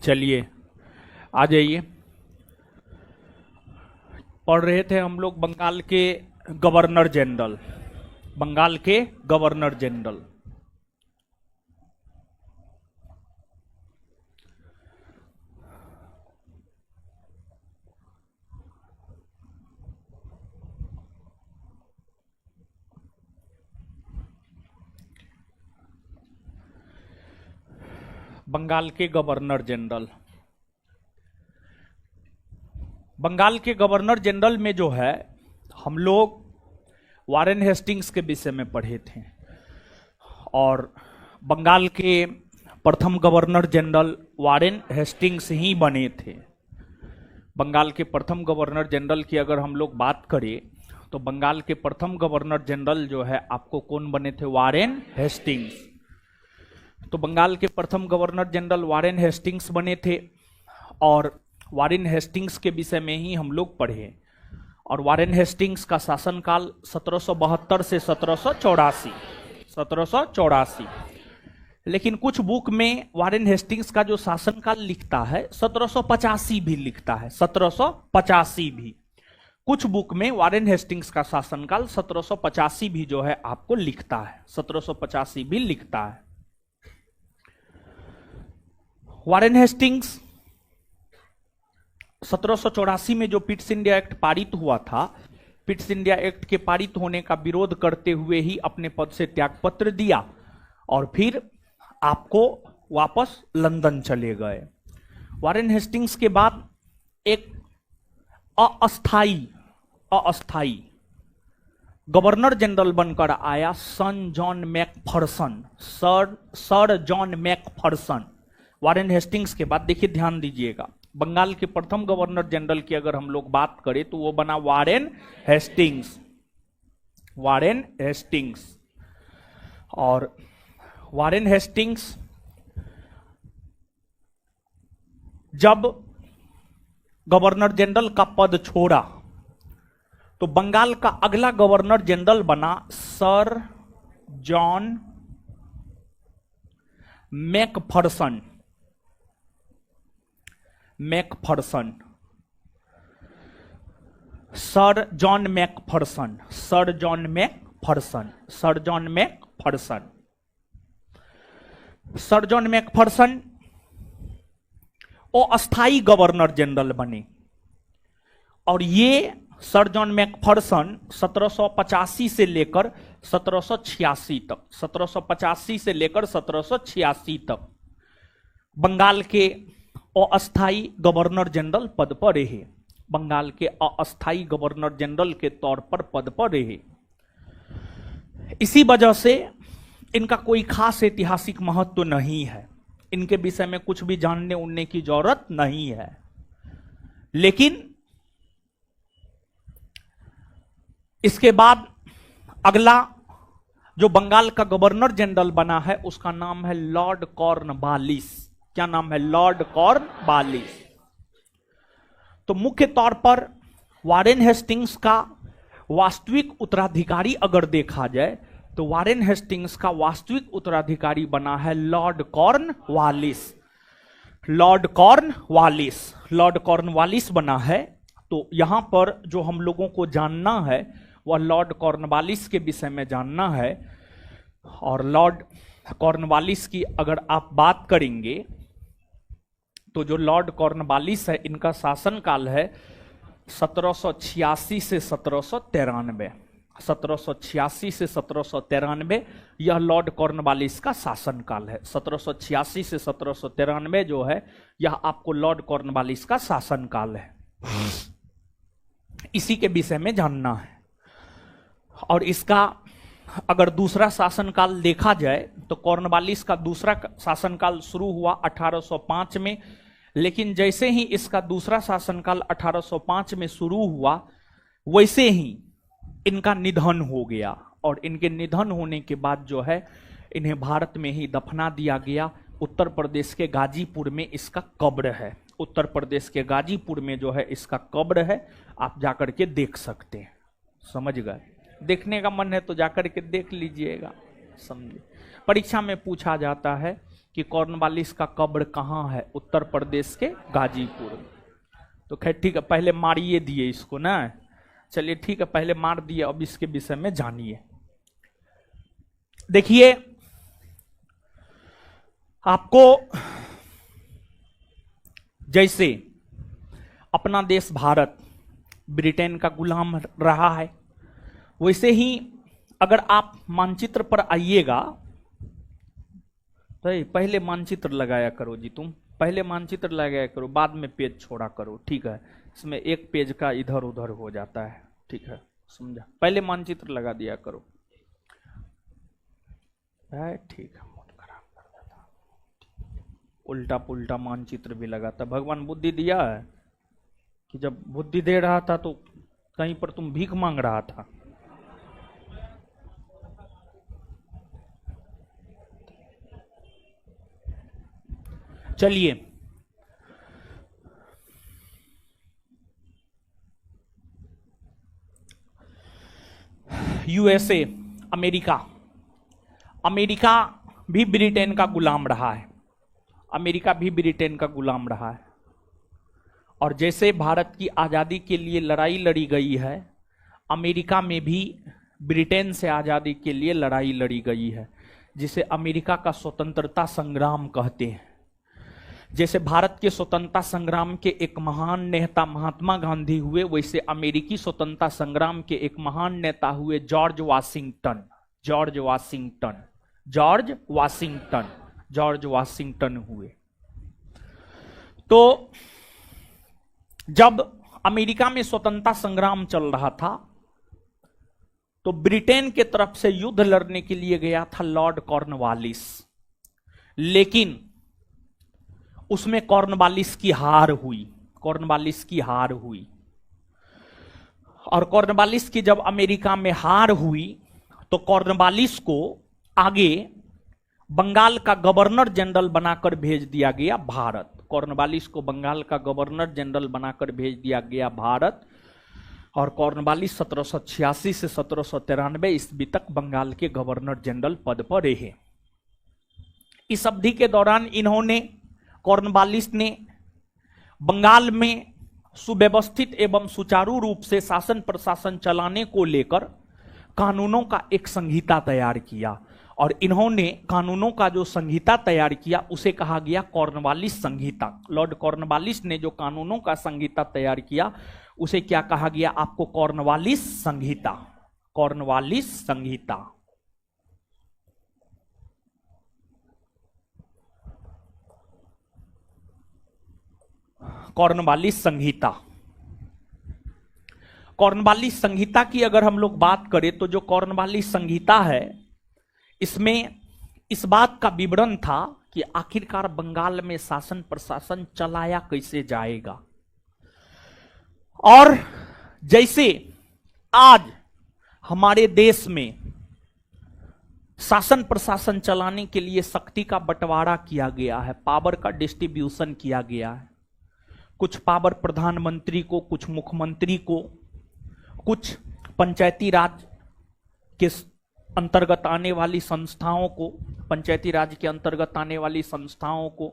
चलिए आ जाइए। पढ़ रहे थे हम लोग बंगाल के गवर्नर जनरल, बंगाल के गवर्नर जनरल। बंगाल के गवर्नर जनरल, बंगाल के गवर्नर जनरल में जो है हम लोग वारेन हेस्टिंग्स के विषय में पढ़े थे और बंगाल के प्रथम गवर्नर जनरल वारेन हेस्टिंग्स ही बने थे। बंगाल के प्रथम गवर्नर जनरल की अगर हम लोग बात करें तो बंगाल के प्रथम गवर्नर जनरल जो है आपको कौन बने थे? Warren Hastings. तो बंगाल के प्रथम गवर्नर जनरल वारेन हेस्टिंग्स बने थे और वारेन हेस्टिंग्स के विषय में ही हम लोग पढ़े। और वारेन हेस्टिंग्स का शासनकाल 1772 से 1784। लेकिन कुछ बुक में वारेन हेस्टिंग्स का जो शासनकाल लिखता है 1785 भी लिखता है, 1785 भी। कुछ बुक में वारेन हेस्टिंग्स का शासनकाल 1785 भी जो है आपको लिखता है, 1785 भी लिखता है। वारेन हेस्टिंग्स 1784 में जो पिट्स इंडिया एक्ट पारित हुआ था, पिट्स इंडिया एक्ट के पारित होने का विरोध करते हुए ही अपने पद से त्यागपत्र दिया और फिर आपको वापस लंदन चले गए। वारेन हेस्टिंग्स के बाद एक अस्थाई गवर्नर जनरल बनकर आया sir John Macpherson. Warren Hastings के बाद देखिए, ध्यान दीजिएगा, बंगाल के प्रथम गवर्नर जनरल की अगर हम लोग बात करें तो वो बना वारेन हेस्टिंग्स। वारेन हेस्टिंग्स और वारेन हेस्टिंग्स जब गवर्नर जनरल का पद छोड़ा तो बंगाल का अगला गवर्नर जनरल बना sir John Macpherson. Sir John Macpherson वो अस्थाई गवर्नर जनरल बने और ये सर जॉन मैकफर्सन 1785 से लेकर 1786 तक, 1785 से लेकर 1786 तक बंगाल के अस्थाई गवर्नर जनरल पद पर रहे। बंगाल के अस्थाई गवर्नर जनरल के तौर पर पद पर रहे। इसी वजह से इनका कोई खास ऐतिहासिक महत्व नहीं है, इनके विषय में कुछ भी जानने उनने की जरूरत नहीं है। लेकिन इसके बाद अगला जो बंगाल का गवर्नर जनरल बना है उसका नाम है लॉर्ड कॉर्नवालिस। क्या नाम है? Lord Cornwallis. तो मुख्य तौर पर वारेन हेस्टिंग्स का वास्तविक उत्तराधिकारी अगर देखा जाए तो वारेन हेस्टिंग्स का वास्तविक उत्तराधिकारी बना है लॉर्ड कॉर्नवालिस। लॉर्ड कॉर्नवालिस बना है। तो यहां पर जो हम लोगों को जानना है वह लॉर्ड कॉर्नवालिस के विषय में जानना है। और लॉर्ड कॉर्नवालिस की अगर आप बात करेंगे तो जो लॉर्ड कॉर्नवालिस है इनका शासनकाल है 1786 से 1793। 1786 से 1793 यह लॉर्ड कॉर्नवालिस का शासनकाल है। 1786 से 1793 जो है यह आपको लॉर्ड कॉर्नवालिस का शासनकाल है, इसी के विषय में जानना है। और इसका अगर दूसरा शासनकाल देखा जाए तो कॉर्नवालिस का दूसरा शासनकाल शुरू हुआ 1805 में, लेकिन जैसे ही इसका दूसरा शासनकाल 1805 में शुरू हुआ वैसे ही इनका निधन हो गया और इनके निधन होने के बाद जो है इन्हें भारत में ही दफना दिया गया। उत्तर प्रदेश के गाजीपुर में इसका कब्र है। उत्तर प्रदेश के गाजीपुर में जो है इसका कब्र है, आप जाकर के देख सकते हैं। समझ गए? देखने का मन है तो जाकर के देख लीजिएगा, समझे। परीक्षा में पूछा जाता है कि कॉर्नवालिस का कब्र कहाँ है, उत्तर प्रदेश के गाजीपुर में। तो खैर ठीक है, पहले मारिए दिए इसको ना, चलिए ठीक है, पहले मार दिए, अब इसके विषय में जानिए। देखिए, आपको जैसे अपना देश भारत ब्रिटेन का गुलाम रहा है, वैसे ही अगर आप मानचित्र पर आइएगा, तो पहले मानचित्र लगाया करो जी, तुम पहले मानचित्र लगाया करो, बाद में पेज छोड़ा करो, ठीक है। इसमें एक पेज का इधर उधर हो जाता है, ठीक है, समझा। पहले मानचित्र लगा दिया करो, ठीक है। मूड खराब कर देता, उल्टा पुल्टा मानचित्र भी लगाता। भगवान बुद्धि दिया है कि जब बुद्धि दे रहा था तो कहीं पर तुम भीख मांग रहा था। चलिए, यूएसए, अमेरिका, अमेरिका भी ब्रिटेन का गुलाम रहा है, अमेरिका भी ब्रिटेन का गुलाम रहा है। और जैसे भारत की आजादी के लिए लड़ाई लड़ी गई है, अमेरिका में भी ब्रिटेन से आजादी के लिए लड़ाई लड़ी गई है, जिसे अमेरिका का स्वतंत्रता संग्राम कहते हैं। जैसे भारत के स्वतंत्रता संग्राम के एक महान नेता महात्मा गांधी हुए, वैसे अमेरिकी स्वतंत्रता संग्राम के एक महान नेता हुए George Washington. George Washington, George Washington, George Washington हुए। तो जब अमेरिका में स्वतंत्रता संग्राम चल रहा था, तो ब्रिटेन के तरफ से युद्ध लड़ने के लिए गया था लॉर्ड कॉर्नवालिस, लेकिन उसमें कॉर्नवालिस की हार हुई, कॉर्नवालिस की हार हुई। और कॉर्नवालिस की जब अमेरिका में हार हुई, तो कॉर्नवालिस को आगे बंगाल का गवर्नर जनरल बनाकर भेज दिया गया भारत। कॉर्नवालिस को बंगाल का गवर्नर जनरल बनाकर भेज दिया गया भारत। और कॉर्नवालिस 1786 से 1793 ईस्वी तक बंगाल के गवर्नर जनरल पद पर रहे। इस अवधि के दौरान इन्होंने, कॉर्नवालिस ने बंगाल में सुव्यवस्थित एवं सुचारू रूप से शासन प्रशासन चलाने को लेकर कानूनों का एक संहिता तैयार किया। और इन्होंने कानूनों का जो संहिता तैयार किया उसे कहा गया कॉर्नवालिस संहिता। लॉर्ड कॉर्नवालिस ने जो कानूनों का संहिता तैयार किया उसे क्या कहा गया आपको? कॉर्नवालिस संहिता। कॉर्नवालिस संहिता। कॉर्नवालिस संहिता। कॉर्नवालिस संहिता की अगर हम लोग बात करें तो जो कॉर्नवालिस संहिता है, इसमें इस बात का विवरण था कि आखिरकार बंगाल में शासन प्रशासन चलाया कैसे जाएगा। और जैसे आज हमारे देश में शासन प्रशासन चलाने के लिए शक्ति का बंटवारा किया गया है, पावर का डिस्ट्रीब्यूशन किया गया है। कुछ पावर प्रधानमंत्री को, कुछ मुख्यमंत्री को, कुछ पंचायती राज के अंतर्गत आने वाली संस्थाओं को, पंचायती राज के अंतर्गत आने वाली संस्थाओं को,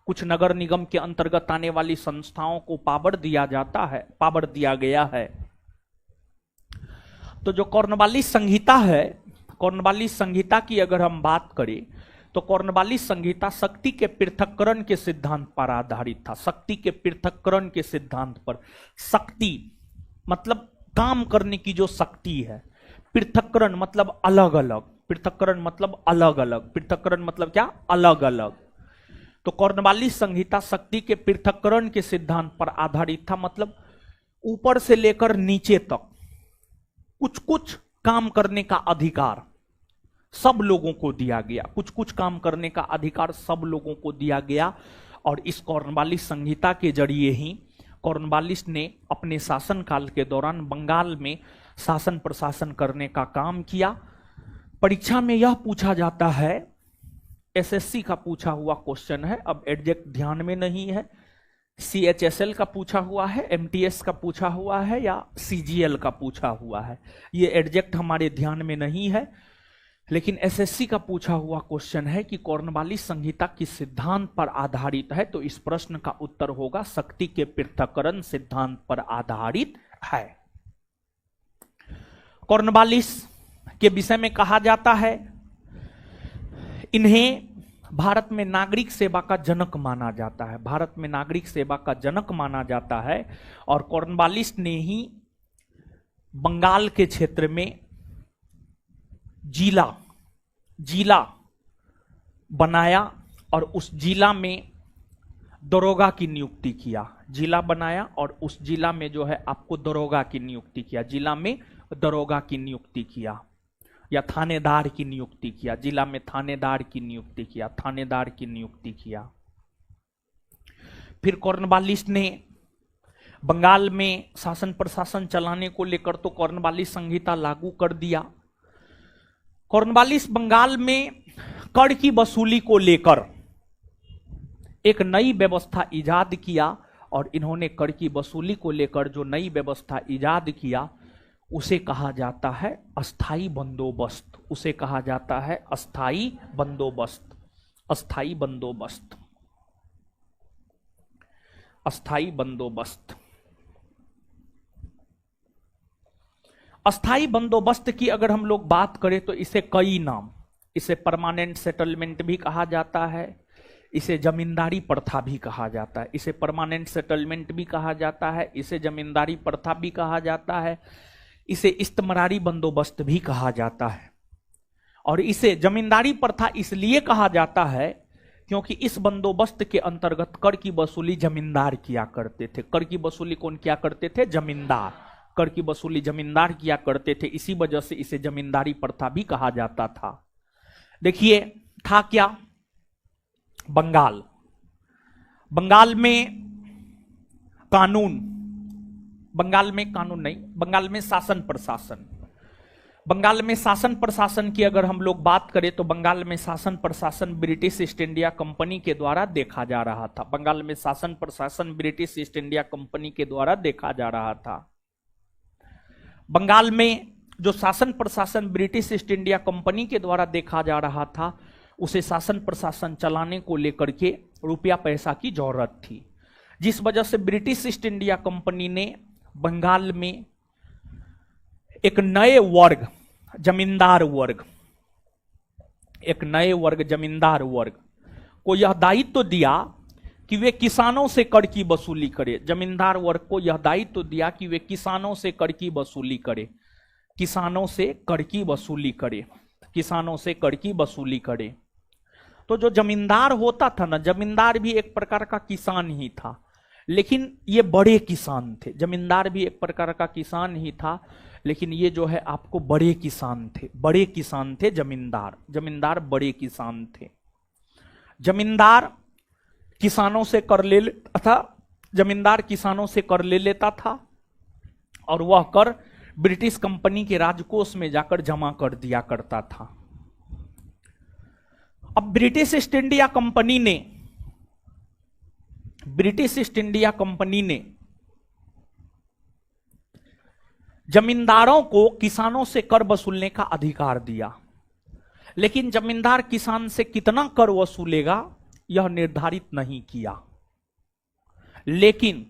कुछ नगर निगम के अंतर्गत आने वाली संस्थाओं को पावर दिया जाता है, पावर दिया गया है। तो जो कॉर्नवालिस संहिता है, कॉर्नवालिस संहिता की अगर हम बात करें तो कॉर्नवालिस संहिता शक्ति के पृथक्करण के सिद्धांत पर आधारित था। शक्ति के पृथक्करण के सिद्धांत पर। शक्ति मतलब काम करने की जो शक्ति है, पृथक्करण मतलब अलग अलग, पृथक्करण मतलब अलग अलग, पृथक्करण मतलब क्या? अलग अलग। तो कॉर्नवालिस संहिता शक्ति के पृथक्करण के सिद्धांत पर आधारित था। मतलब ऊपर से लेकर नीचे तक कुछ कुछ काम करने का अधिकार सब लोगों को दिया गया, कुछ कुछ काम करने का अधिकार सब लोगों को दिया गया। और इस कॉर्नवालिस संहिता के जरिए ही कॉर्नवालिस ने अपने शासनकाल के दौरान बंगाल में शासन प्रशासन करने का काम किया। परीक्षा में यह पूछा जाता है, एसएससी का पूछा हुआ क्वेश्चन है, अब एग्जैक्ट ध्यान में नहीं है, सीएचएसएल का पूछा हुआ है, एमटीएस का पूछा हुआ है या सीजीएल का पूछा हुआ है, ये एग्जैक्ट हमारे ध्यान में नहीं है। लेकिन एसएससी का पूछा हुआ क्वेश्चन है कि कॉर्नवालिस संहिता किस सिद्धांत पर आधारित है, तो इस प्रश्न का उत्तर होगा शक्ति के पृथक्करण सिद्धांत पर आधारित है। कॉर्नवालिस के विषय में कहा जाता है इन्हें भारत में नागरिक सेवा का जनक माना जाता है, भारत में नागरिक सेवा का जनक माना जाता है। और कॉर्नवालिस ने ही बंगाल के क्षेत्र में जिला बनाया और उस जिला में दरोगा की नियुक्ति किया। जिला बनाया और उस जिला में जो है आपको दरोगा की नियुक्ति किया, जिला में दरोगा की नियुक्ति किया या थानेदार की नियुक्ति किया, जिला में थानेदार की नियुक्ति किया, थानेदार की नियुक्ति किया। फिर कॉर्नवालिस ने बंगाल में शासन प्रशासन चलाने को लेकर तो कॉर्नवालिस संहिता लागू कर दिया। कॉर्नवालिस बंगाल में कर की वसूली को लेकर एक नई व्यवस्था इजाद किया और इन्होंने कर की वसूली को लेकर जो नई व्यवस्था इजाद किया उसे कहा जाता है अस्थाई बंदोबस्त, उसे कहा जाता है अस्थाई बंदोबस्त, अस्थाई बंदोबस्त, अस्थाई बंदोबस्त। अस्थाई बंदोबस्त की अगर हम लोग बात करें तो इसे कई नाम, इसे परमानेंट सेटलमेंट भी कहा जाता है, इसे जमींदारी प्रथा भी कहा जाता है, इसे परमानेंट सेटलमेंट भी कहा जाता है, इसे जमींदारी प्रथा भी कहा जाता है, इसे इस्तमरारी बंदोबस्त भी कहा जाता है। और इसे जमींदारी प्रथा इसलिए कहा जाता है क्योंकि इस बंदोबस्त के अंतर्गत कर की वसूली जमींदार किया करते थे। कर की वसूली कौन किया करते थे? जमींदार। कर की वसूली जमींदार किया करते थे, इसी वजह से इसे जमींदारी प्रथा भी कहा जाता था। देखिए था क्या, बंगाल में कानून, बंगाल में कानून नहीं, बंगाल में शासन प्रशासन, बंगाल में शासन प्रशासन की अगर हम लोग बात करें तो बंगाल में शासन प्रशासन ब्रिटिश ईस्ट इंडिया कंपनी के द्वारा देखा जा रहा था। बंगाल में शासन प्रशासन ब्रिटिश ईस्ट इंडिया कंपनी के द्वारा देखा जा रहा था। बंगाल में जो शासन प्रशासन ब्रिटिश ईस्ट इंडिया कंपनी के द्वारा देखा जा रहा था उसे शासन प्रशासन चलाने को लेकर के रुपया पैसा की जरूरत थी, जिस वजह से ब्रिटिश ईस्ट इंडिया कंपनी ने बंगाल में एक नए वर्ग, जमींदार वर्ग, एक नए वर्ग जमींदार वर्ग को यह दायित्व दिया कि वे किसानों से कर की वसूली करे। जमींदार वर्ग को यह दायित्व दिया कि वे किसानों से कर की वसूली करे, किसानों से कर की वसूली करे, किसानों से कर की वसूली करे। तो जो जमींदार होता था ना, जमींदार भी एक प्रकार का किसान ही था, लेकिन ये बड़े किसान थे। जमींदार भी एक प्रकार का किसान ही था, लेकिन ये जो है आपको बड़े किसान थे, बड़े किसान थे जमींदार, जमींदार बड़े किसान थे। जमींदार किसानों से कर ले लेता था, जमींदार किसानों से कर ले लेता था और वह कर ब्रिटिश कंपनी के राजकोष में जाकर जमा कर दिया करता था। अब ब्रिटिश ईस्ट इंडिया कंपनी ने, ब्रिटिश ईस्ट इंडिया कंपनी ने जमींदारों को किसानों से कर वसूलने का अधिकार दिया, लेकिन जमींदार किसान से कितना कर वसूलेगा यह निर्धारित नहीं किया। लेकिन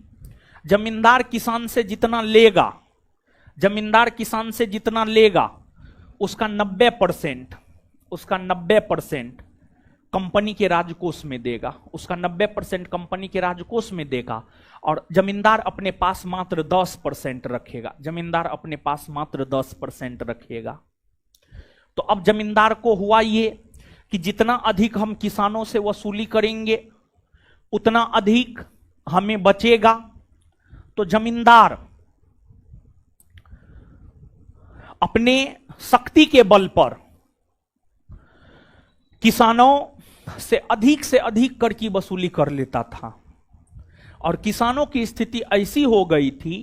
जमींदार किसान से जितना लेगा, जमींदार किसान से जितना लेगा उसका 90%, उसका 90% कंपनी के राजकोष में देगा, उसका 90% कंपनी के राजकोष में देगा और जमींदार अपने पास मात्र 10% रखेगा, जमींदार अपने पास मात्र 10% रखेगा। तो अब जमींदार को हुआ ये कि जितना अधिक हम किसानों से वसूली करेंगे उतना अधिक हमें बचेगा। तो जमींदार अपने शक्ति के बल पर किसानों से अधिक कर की वसूली कर लेता था और किसानों की स्थिति ऐसी हो गई थी,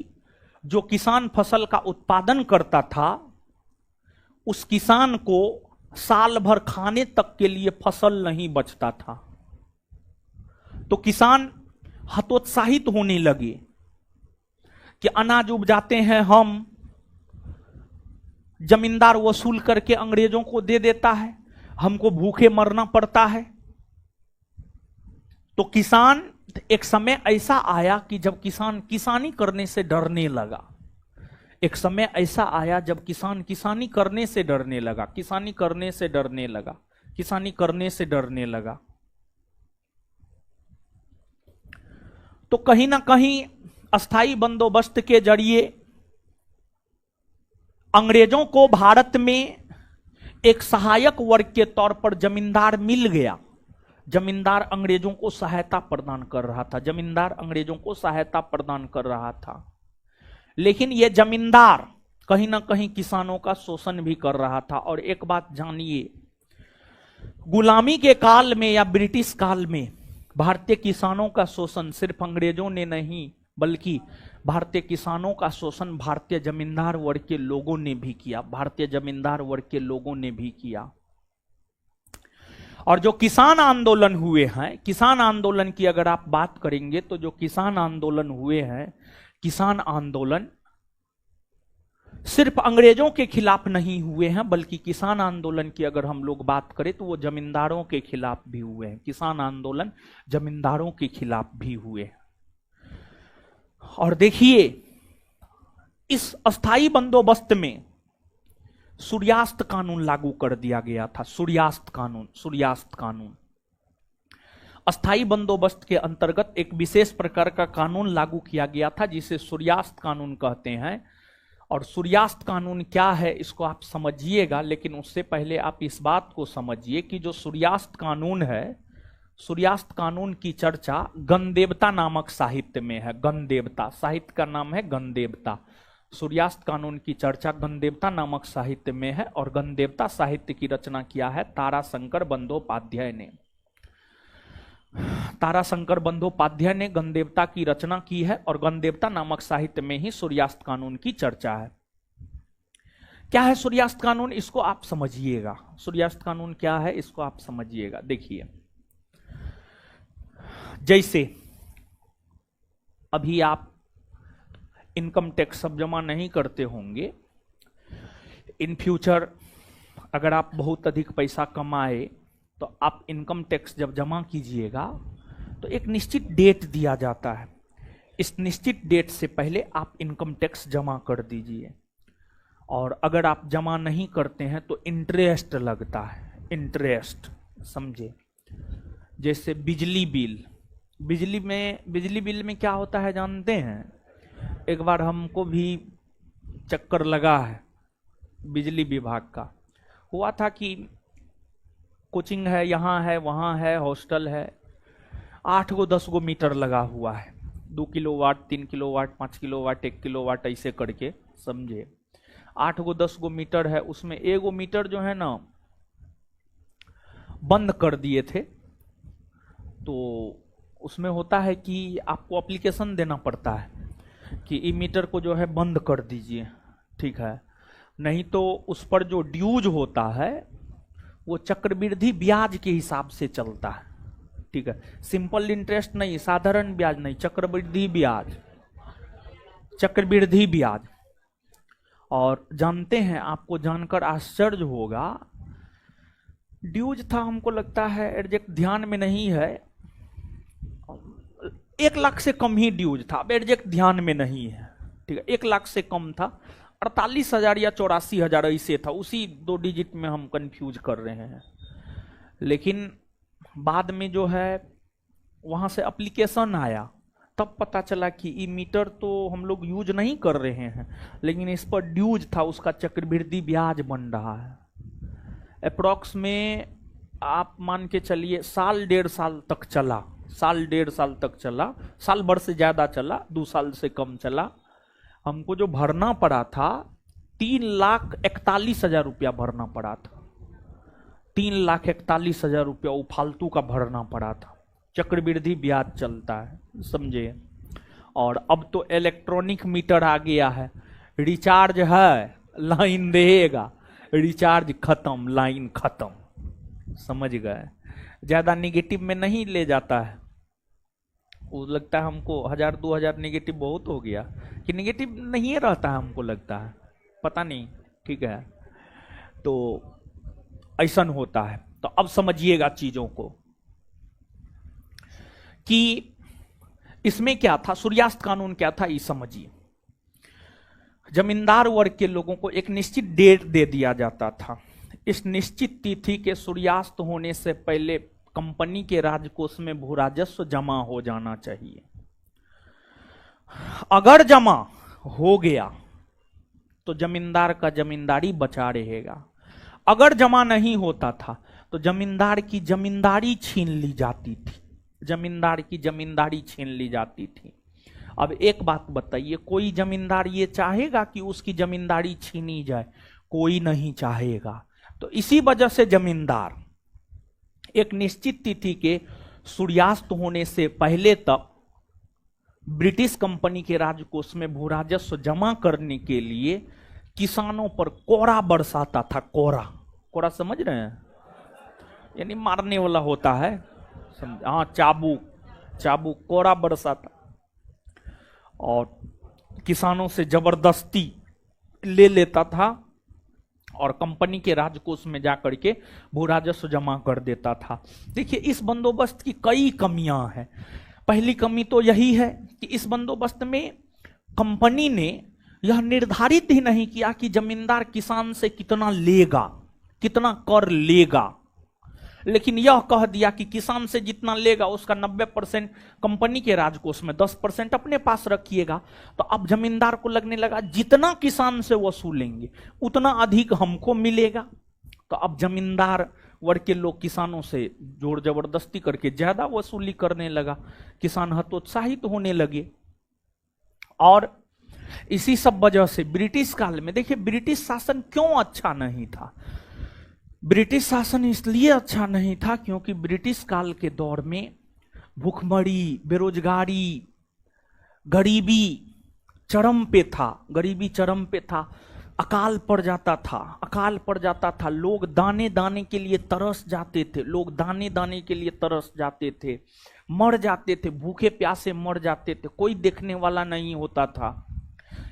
जो किसान फसल का उत्पादन करता था उस किसान को साल भर खाने तक के लिए फसल नहीं बचता था। तो किसान हतोत्साहित होने लगे कि अनाज उपजाते हैं हम, जमींदार वसूल करके अंग्रेजों को दे देता है, हमको भूखे मरना पड़ता है। तो किसान, एक समय ऐसा आया कि जब किसान किसानी करने से डरने लगा। एक समय ऐसा आया जब किसान किसानी करने से डरने लगा, किसानी करने से डरने लगा, किसानी करने से डरने लगा। तो कहीं ना कहीं अस्थाई बंदोबस्त के जरिए अंग्रेजों को भारत में एक सहायक वर्ग के तौर पर जमींदार मिल गया। जमींदार अंग्रेजों को सहायता प्रदान कर रहा था, जमींदार अंग्रेजों को सहायता प्रदान कर रहा था। लेकिन यह जमींदार कहीं ना कहीं किसानों का शोषण भी कर रहा था। और एक बात जानिए, गुलामी के काल में या ब्रिटिश काल में भारतीय किसानों का शोषण सिर्फ अंग्रेजों ने नहीं, बल्कि भारतीय किसानों का शोषण भारतीय जमींदार वर्ग के लोगों ने भी किया, भारतीय जमींदार वर्ग के लोगों ने भी किया। और जो किसान आंदोलन हुए हैं, किसान आंदोलन की अगर आप बात करेंगे तो जो किसान आंदोलन हुए हैं, किसान आंदोलन सिर्फ अंग्रेजों के खिलाफ नहीं हुए हैं, बल्कि किसान आंदोलन की अगर हम लोग बात करें तो वो जमींदारों के खिलाफ भी हुए हैं। किसान आंदोलन जमींदारों के खिलाफ भी हुए हैं। और देखिए, इस अस्थाई बंदोबस्त में सूर्यास्त कानून लागू कर दिया गया था। सूर्यास्त कानून, सूर्यास्त कानून अस्थाई बंदोबस्त के अंतर्गत एक विशेष प्रकार का कानून लागू किया गया था जिसे सूर्यास्त कानून कहते हैं। और सूर्यास्त कानून क्या है इसको आप समझिएगा, लेकिन उससे पहले आप इस बात को समझिए कि जो सूर्यास्त कानून है, सूर्यास्त कानून की चर्चा गणदेवता नामक साहित्य में है। गणदेवता साहित्य का नाम है गणदेवता। सूर्यास्त कानून की चर्चा गणदेवता नामक साहित्य में है। और गणदेवता साहित्य की रचना किया है ताराशंकर बंदोपाध्याय ने। ताराशंकर बंदोपाध्याय ने गणदेवता की रचना की है और गणदेवता नामक साहित्य में ही सूर्यास्त कानून की चर्चा है। क्या है सूर्यास्त कानून, इसको आप समझिएगा। सूर्यास्त कानून क्या है इसको आप समझिएगा। देखिए, जैसे अभी आप इनकम टैक्स सब जमा नहीं करते होंगे, इन फ्यूचर अगर आप बहुत अधिक पैसा कमाए तो आप इनकम टैक्स जब जमा कीजिएगा तो एक निश्चित डेट दिया जाता है। इस निश्चित डेट से पहले आप इनकम टैक्स जमा कर दीजिए। और अगर आप जमा नहीं करते हैं तो इंटरेस्ट लगता है। इंटरेस्ट समझे, जैसे बिजली बिल। बिजली बिल में क्या होता है जानते हैं? एक बार हमको भी चक्कर लगा है बिजली विभाग का। हुआ था कि कोचिंग है, यहाँ है, वहाँ है, हॉस्टल है, 8 गो 10 गो मीटर लगा हुआ है। 2 किलोवाट, 3 किलोवाट, 5 किलोवाट, 1 किलोवाट ऐसे करके, समझे। 8 गो 10 गो मीटर है, उसमें एगो मीटर जो है ना बंद कर दिए थे। तो उसमें होता है कि आपको एप्लीकेशन देना पड़ता है कि ई मीटर को जो है बंद कर दीजिए, ठीक है। नहीं तो उस पर जो ड्यूज होता है वो चक्रवृद्धि ब्याज के हिसाब से चलता है, ठीक है। सिंपल इंटरेस्ट नहीं, साधारण ब्याज नहीं, चक्रवृद्धि ब्याज, चक्रवृद्धि ब्याज। और जानते हैं, आपको जानकर आश्चर्य होगा, ड्यूज था, हमको लगता है एग्जैक्ट ध्यान में नहीं है, 1 लाख से कम ही ड्यूज था, अब एग्जैक्ट ध्यान में नहीं है, ठीक है। 1 लाख से कम था, 48,000 या 84,000 ऐसे था, उसी 2 डिजिट में हम कंफ्यूज कर रहे हैं। लेकिन बाद में जो है वहां से एप्लीकेशन आया, तब पता चला कि ई मीटर तो हम लोग यूज नहीं कर रहे हैं, लेकिन इस पर ड्यूज था, उसका चक्रवृद्धि ब्याज बन रहा है। अप्रॉक्स में आप मान के चलिए 1.5 साल तक चला, 1.5 साल तक चला, साल भर से ज्यादा चला, 2 साल से कम चला। हमको जो भरना पड़ा था 3,41,000 रुपया भरना पड़ा था, 3,41,000 रुपया वो फालतू का भरना पड़ा था। चक्रवृद्धि ब्याज चलता है, समझे। और अब तो इलेक्ट्रॉनिक मीटर आ गया है, रिचार्ज है लाइन देगा, रिचार्ज खत्म लाइन खत्म, समझ गए। ज्यादा निगेटिव में नहीं ले जाता है, वो लगता है हमको 1,000-2,000 निगेटिव बहुत हो गया, कि निगेटिव नहीं रहता है, हमको लगता है, पता नहीं, ठीक है। तो ऐसा होता है। तो अब समझिएगा चीजों को कि इसमें क्या था, सूर्यास्त कानून क्या था, ये समझिए। जमींदार वर्ग के लोगों को एक निश्चित डेट दे दिया जाता था। इस निश्चित तिथि के सूर्यास्त होने से पहले कंपनी के राजकोष में भू राजस्व जमा हो जाना चाहिए। अगर जमा हो गया तो जमींदार का जमींदारी बचा रहेगा। अगर जमा नहीं होता था तो जमींदार की जमींदारी छीन ली जाती थी, जमींदार की जमींदारी छीन ली जाती थी। अब एक बात बताइए, कोई जमींदार ये चाहेगा कि उसकी जमींदारी छीनी जाए? कोई नहीं चाहेगा। तो इसी वजह से जमींदार एक निश्चित तिथि के सूर्यास्त होने से पहले तक ब्रिटिश कंपनी के राजकोष में भू राजस्व जमा करने के लिए किसानों पर कोरा बरसाता था। कोरा, कोरा समझ रहे हैं, यानी मारने वाला होता है, हाँ, चाबुक कोरा बरसाता और किसानों से जबरदस्ती ले लेता था और कंपनी के राजकोष में जाकर के भू राजस्व जमा कर देता था। देखिए, इस बंदोबस्त की कई कमियां हैं। पहली कमी तो यही है कि इस बंदोबस्त में कंपनी ने यह निर्धारित ही नहीं किया कि जमींदार किसान से कितना लेगा, कितना कर लेगा, लेकिन यह कह दिया कि किसान से जितना लेगा उसका 90% कंपनी के राजकोष में, 10% अपने पास रखिएगा। तो अब जमींदार को लगने लगा जितना किसान से वसूलेंगे उतना अधिक हमको मिलेगा। तो अब जमींदार वर्ग के लोग किसानों से जोर जबरदस्ती करके ज्यादा वसूली करने लगा, किसान हतोत्साहित होने लगे। और इसी सब वजह से ब्रिटिश काल में, देखिए ब्रिटिश शासन क्यों अच्छा नहीं था? ब्रिटिश शासन इसलिए अच्छा नहीं था क्योंकि ब्रिटिश काल के दौर में भूखमरी, बेरोजगारी, गरीबी चरम पे था, गरीबी चरम पे था। अकाल पड़ जाता था, अकाल पड़ जाता था। लोग दाने दाने के लिए तरस जाते थे, लोग दाने दाने के लिए तरस जाते थे, मर जाते थे, भूखे प्यासे मर जाते थे, कोई देखने वाला नहीं होता था।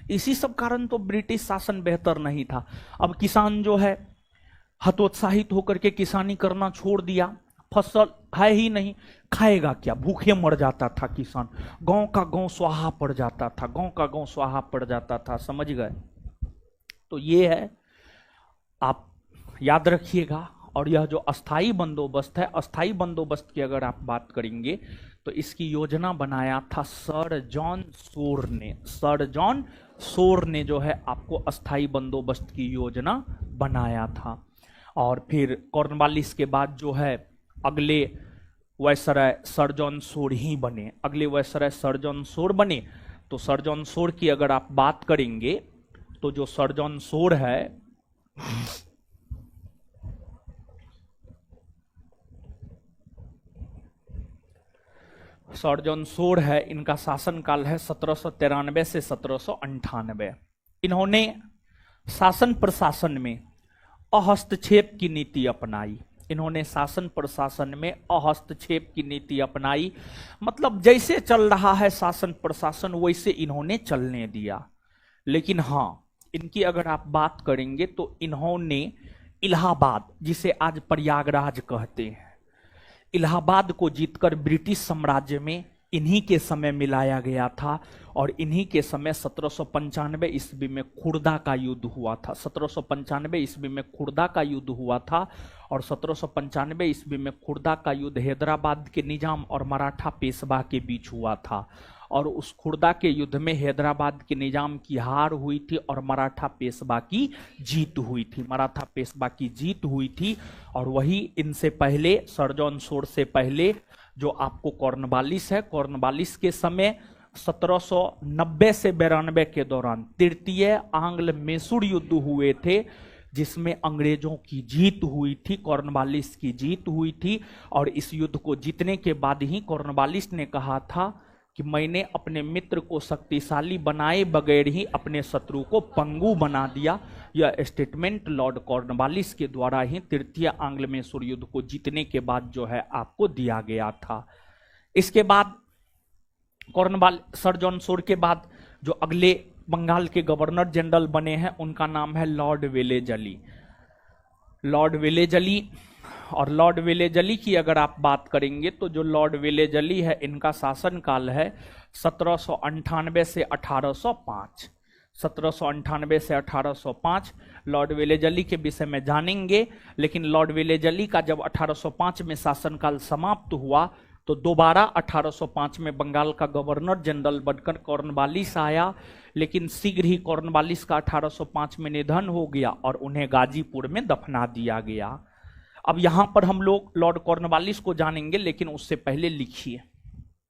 इसी सब कारण तो ब्रिटिश शासन बेहतर नहीं था। अब किसान जो है हतोत्साहित होकर के किसानी करना छोड़ दिया, फसल है ही नहीं, खाएगा क्या, भूखे मर जाता था किसान, गांव का गांव स्वाहा पड़ जाता था, गांव का गांव स्वाहा पड़ जाता था, समझ गए? तो ये है, आप याद रखिएगा। और यह जो अस्थाई बंदोबस्त है, अस्थाई बंदोबस्त की अगर आप बात करेंगे तो इसकी योजना बनाया था सर जॉन सोर ने। सर जॉन सोर ने जो है आपको अस्थाई बंदोबस्त की योजना बनाया था। और फिर कॉर्नवालिस के बाद जो है अगले वायसराय सर जॉन सोर ही बने, अगले वायसराय सर जॉन सोर बने। तो सर जॉन सोर की अगर आप बात करेंगे तो जो सर जॉन सोर है, सर जॉन सोर है, इनका शासनकाल है 1793 से 1798। इन्होंने शासन प्रशासन में अहस्तक्षेप की नीति अपनाई। इन्होंने शासन प्रशासन में अहस्तक्षेप की नीति अपनाई, मतलब जैसे चल रहा है शासन प्रशासन वैसे इन्होंने चलने दिया। लेकिन हाँ, इनकी अगर आप बात करेंगे तो इन्होंने इलाहाबाद, जिसे आज प्रयागराज कहते हैं, इलाहाबाद को जीतकर ब्रिटिश साम्राज्य में इन्हीं के समय मिलाया गया था। और इन्हीं के समय 1795 ईस्वी में खुर्दा का युद्ध हुआ था। 1795 ईस्वी में खुर्दा का युद्ध हुआ था। और 1795 ईस्वी में खुर्दा का युद्ध हैदराबाद के निजाम और मराठा पेशवा के बीच हुआ था। और उस खुर्दा के युद्ध में हैदराबाद के निजाम की हार हुई थी और मराठा पेशवा की जीत हुई थी, मराठा पेशवा की जीत हुई थी। और वही इनसे पहले, सर जॉन सोर से पहले जो आपको कॉर्नवालिस है, कॉर्नवालिस के समय 1790 से 92 के दौरान तृतीय आंग्ल मैसूर युद्ध हुए थे, जिसमें अंग्रेजों की जीत हुई थी, कॉर्नवालिस की जीत हुई थी। और इस युद्ध को जीतने के बाद ही कॉर्नवालिस ने कहा था कि मैंने अपने मित्र को शक्तिशाली बनाए बगैर ही अपने शत्रु को पंगु बना दिया। यह स्टेटमेंट लॉर्ड कॉर्नवालिस के द्वारा ही तृतीय आंग्ल मैसूर युद्ध को जीतने के बाद जो है आपको दिया गया था। इसके बाद सर जॉन सोर के बाद जो अगले बंगाल के गवर्नर जनरल बने हैं उनका नाम है लॉर्ड वेलेजली। Lord Wellesley. और लॉर्ड विलेजली की अगर आप बात करेंगे तो जो लॉर्ड विलेजली है इनका शासनकाल है 1798 से 1805। 1798 से 1805 लॉर्ड विलेजली के विषय में जानेंगे। लेकिन लॉर्ड विलेजली का जब 1805 में शासनकाल समाप्त हुआ तो दोबारा 1805 में बंगाल का गवर्नर जनरल बनकर कॉर्नवालिस आया। लेकिन शीघ्र ही कॉर्नवालिस का 1805 में निधन हो गया और उन्हें गाजीपुर में दफना दिया गया। अब यहां पर हम लोग लॉर्ड कॉर्नवालिस को जानेंगे, लेकिन उससे पहले लिखिए,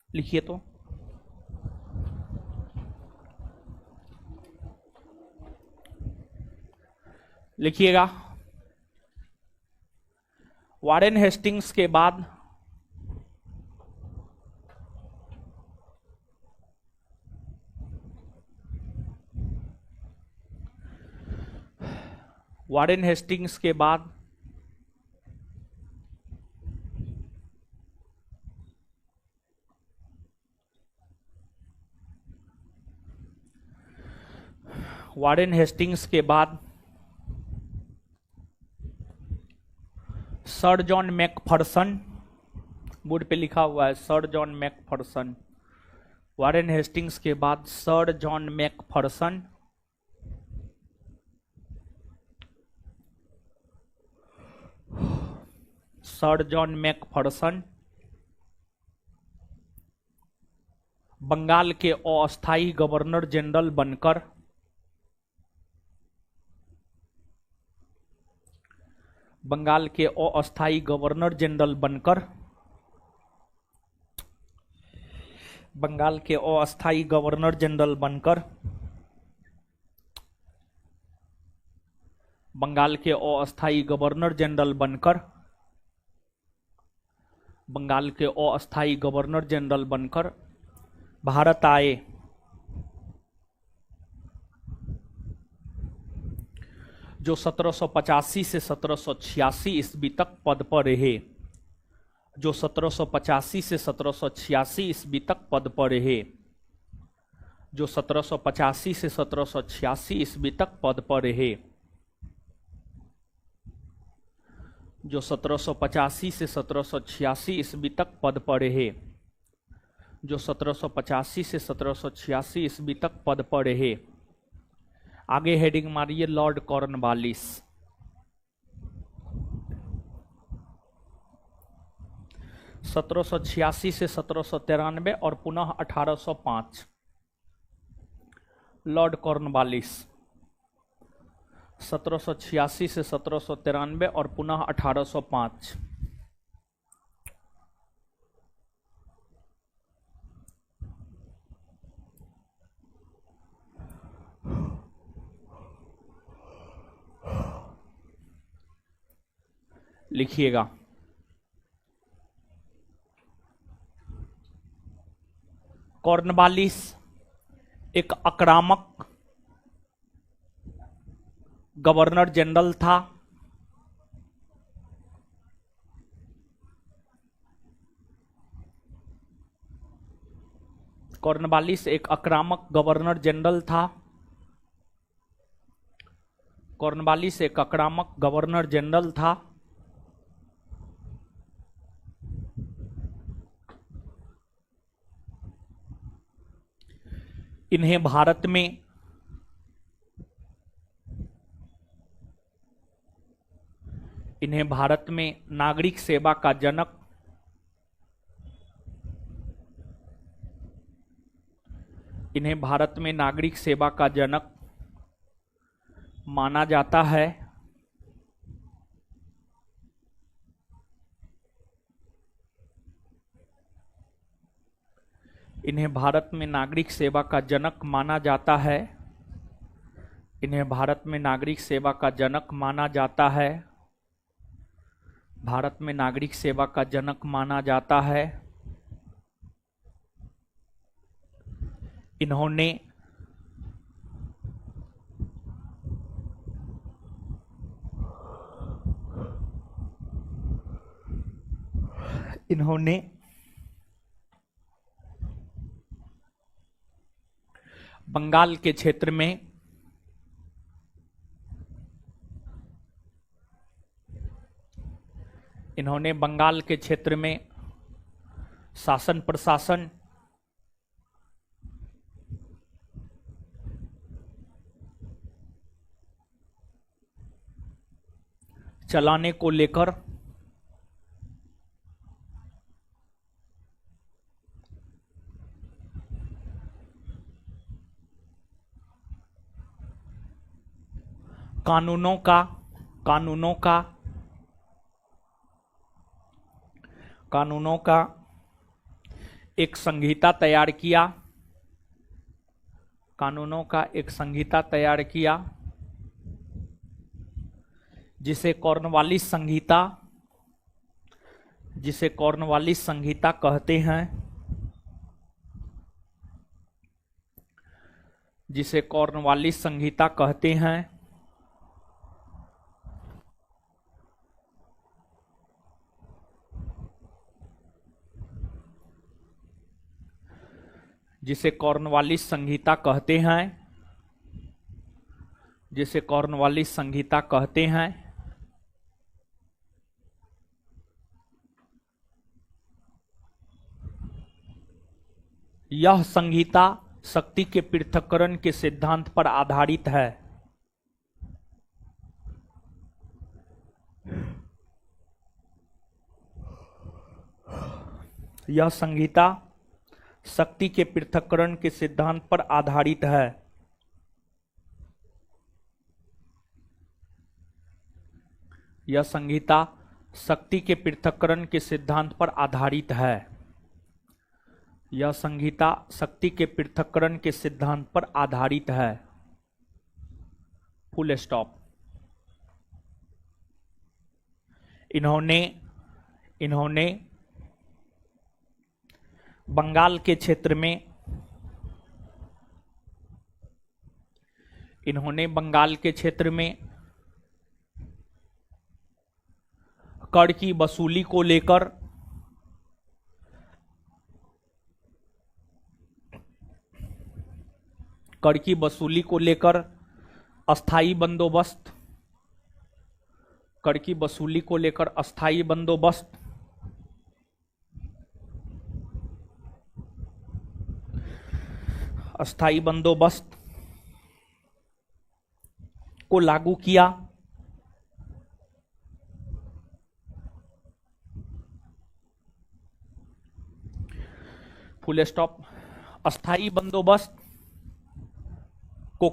लिखिए तो लिखिएगा। वारेन हेस्टिंग्स के बाद वारेन हेस्टिंग्स के बाद वारेन हेस्टिंग्स के बाद सर जॉन मैकफर्सन, बोर्ड पे लिखा हुआ है sir John Macpherson. Warren Hastings के बाद sir John Macpherson, sir John Macpherson Bengal के अस्थायी गवर्नर जनरल बनकर बंगाल के अस्थायी गवर्नर जनरल बनकर बंगाल के अस्थायी गवर्नर जनरल बनकर बंगाल के अस्थायी गवर्नर जनरल बनकर बंगाल के अस्थायी गवर्नर जनरल बनकर भारत आए। जो 1785 से 1786 ईस्वी तक पद पर रहे, जो 1785 से 1786 ईस्वी तक पद पर रहे, जो 1785 से 1786 ईस्वी तक पद पर रहे, जो 1785 से 1786 ईस्वी तक पद पर रहे, जो 1785 से 1786 ईस्वी तक पद पर रहे। आगे हेडिंग मारिए लॉर्ड कॉर्नवालिस। 1786 से 1793 और पुनः 1805 लॉर्ड कॉर्नवालिस। 1786 से 1793 और पुनः 1805। लिखिएगा। कॉर्नवालिस एक आक्रामक गवर्नर जनरल था। कॉर्नवालिस एक आक्रामक गवर्नर जनरल था। कॉर्नवालिस एक आक्रामक गवर्नर जनरल था। इन्हें भारत में नागरिक सेवा का जनक इन्हें भारत में नागरिक सेवा का जनक माना जाता है। इन्हें भारत में नागरिक सेवा का जनक माना जाता है। इन्हें भारत में नागरिक सेवा का जनक माना जाता है। भारत में नागरिक सेवा का जनक माना जाता है। इन्होंने बंगाल के क्षेत्र में इन्होंने बंगाल के क्षेत्र में शासन प्रशासन चलाने को लेकर कानूनों का एक संहिता तैयार किया, जिसे कॉर्नवालिस संहिता कहते हैं, जिसे कॉर्नवालिस संहिता कहते हैं। यह संहिता शक्ति के पृथक्करण के सिद्धांत पर आधारित है। यह संहिता शक्ति के पृथक्करण के सिद्धांत पर आधारित है। यह संहिता शक्ति के पृथक्करण के सिद्धांत पर आधारित है। यह संहिता शक्ति के पृथक्करण के सिद्धांत पर आधारित है। Full stop. इन्होंने बंगाल के क्षेत्र में कर की वसूली को लेकर अस्थायी बंदोबस्त को लागू किया। Full stop. अस्थायी बंदोबस्त को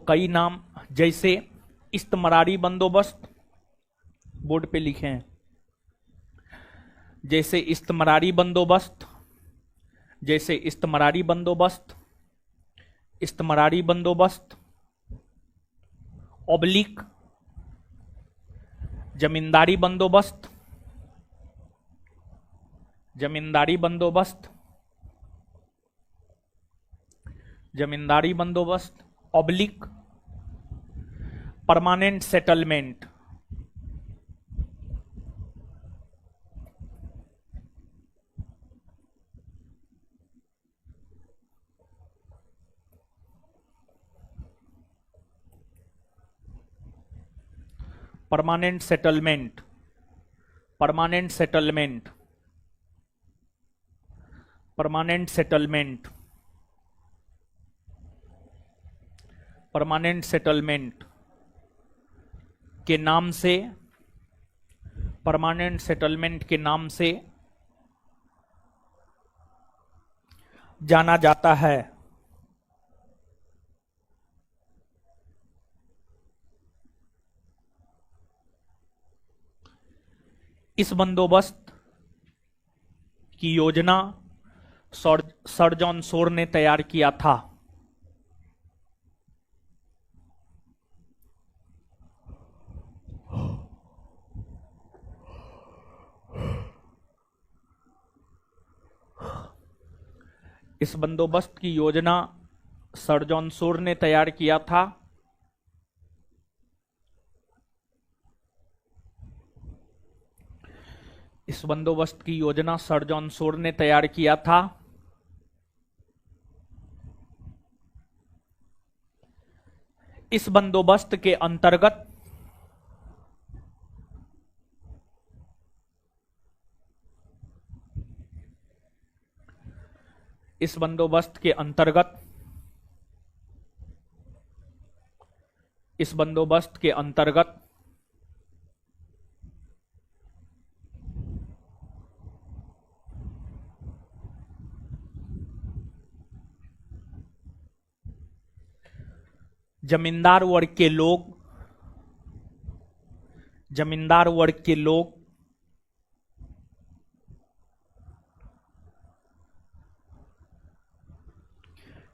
कई नाम जैसे इस्तमरारी बंदोबस्त, बोर्ड पे लिखे हैं, जैसे इस्तमरारी बंदोबस्त ऑब्लिक जमींदारी बंदोबस्त oblique permanent settlement. Permanent settlement के नाम से जाना जाता है। इस बंदोबस्त की योजना सर जॉन शोर ने तैयार किया था। इस बंदोबस्त की योजना सर जॉन शोर ने तैयार किया था। इस बंदोबस्त की योजना सर जॉन शोर ने तैयार किया था। इस बंदोबस्त के अंतर्गत इस बंदोबस्त के अंतर्गत इस बंदोबस्त के अंतर्गत जमींदार वर्ग के लोग जमींदार वर्ग के लोग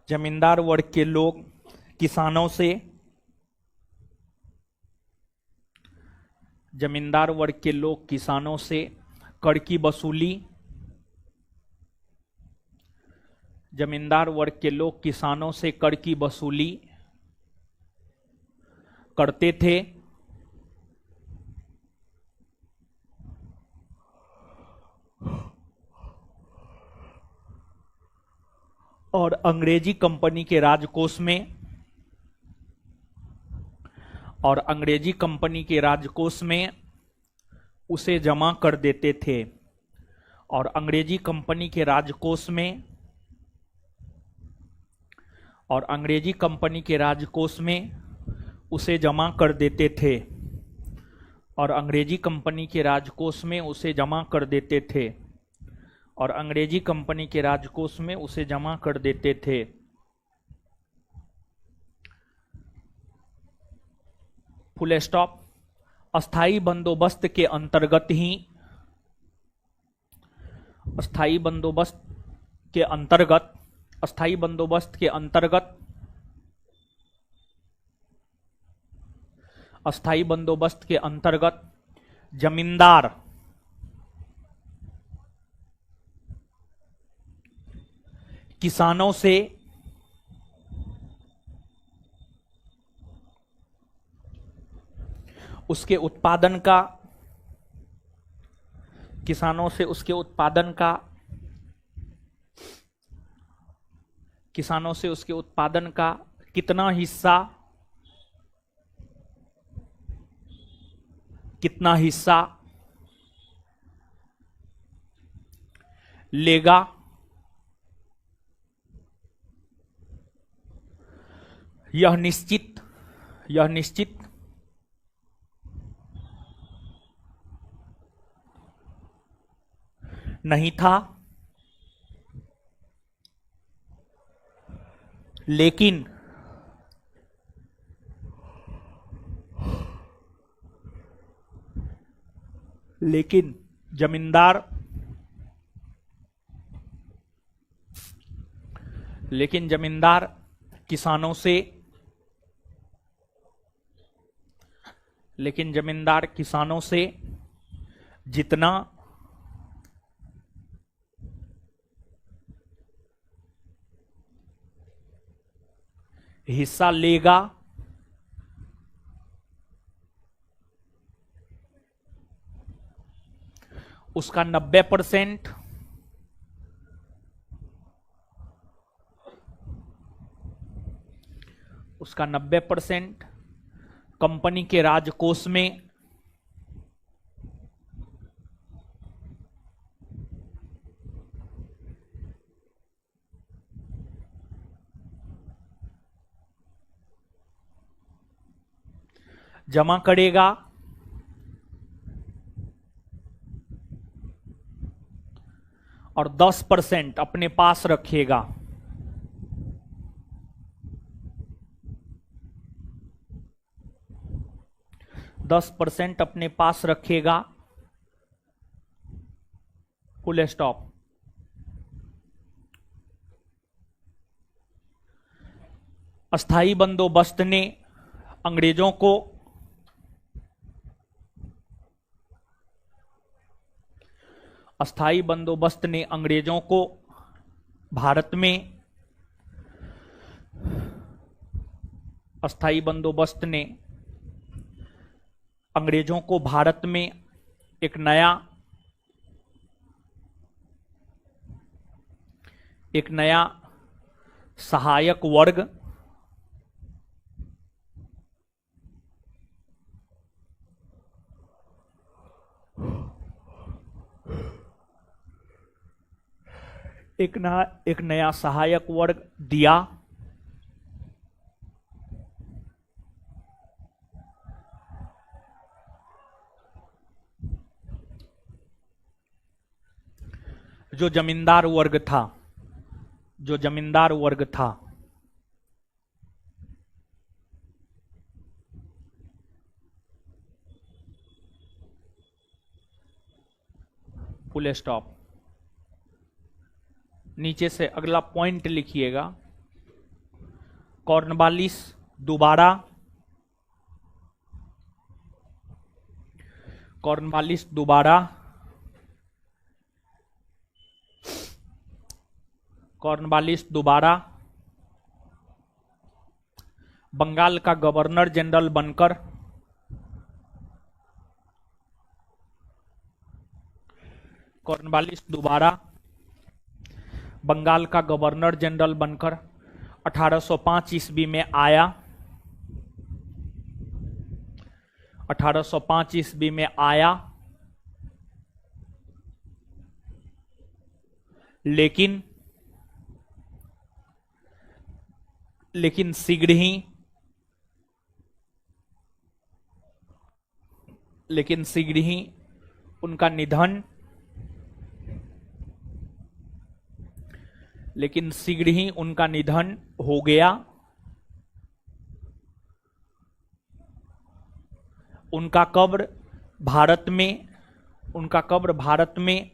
जमींदार वर्ग के लोग किसानों से जमींदार वर्ग के लोग किसानों से कर की वसूली जमींदार वर्ग के लोग किसानों से कर की वसूली करते थे और अंग्रेजी कंपनी के राजकोष में उसे जमा कर देते थे और अंग्रेजी कंपनी के राजकोष में उसे जमा कर देते थे और अंग्रेजी कंपनी के राजकोष में उसे जमा कर देते थे और अंग्रेजी कंपनी के राजकोष में उसे जमा कर देते थे। Full stop. अस्थाई बंदोबस्त के अंतर्गत ही अस्थाई बंदोबस्त के अंतर्गत अस्थाई बंदोबस्त के अंतर्गत अस्थाई बंदोबस्त के अंतर्गत जमींदार किसानों से उसके उत्पादन का किसानों से उसके उत्पादन का किसानों से उसके उत्पादन का कितना हिस्सा लेगा यह निश्चित नहीं था, लेकिन जमींदार किसानों से जितना हिस्सा लेगा उसका 90% कंपनी के राजकोष में जमा करेगा और 10% अपने पास रखेगा। अपने पास रखेगा। Full stop. अस्थाई बंदोबस्त ने अंग्रेजों को भारत में एक नया सहायक वर्ग एक नया सहायक वर्ग दिया। जो जमींदार वर्ग था, जो जमींदार वर्ग था, फुल स्टॉप। नीचे से अगला पॉइंट लिखिएगा। कॉर्नवालिस दोबारा, कॉर्नवालिस दोबारा, कॉर्नवालिस दोबारा बंगाल का गवर्नर जनरल बनकर कॉर्नवालिस दोबारा बंगाल का गवर्नर जनरल बनकर 1805 ईस्वी में आया। 1805 ईस्वी में आया, लेकिन शीघ्र ही उनका निधन, लेकिन शीघ्र ही उनका निधन हो गया। उनका कब्र भारत में, उनका कब्र भारत में,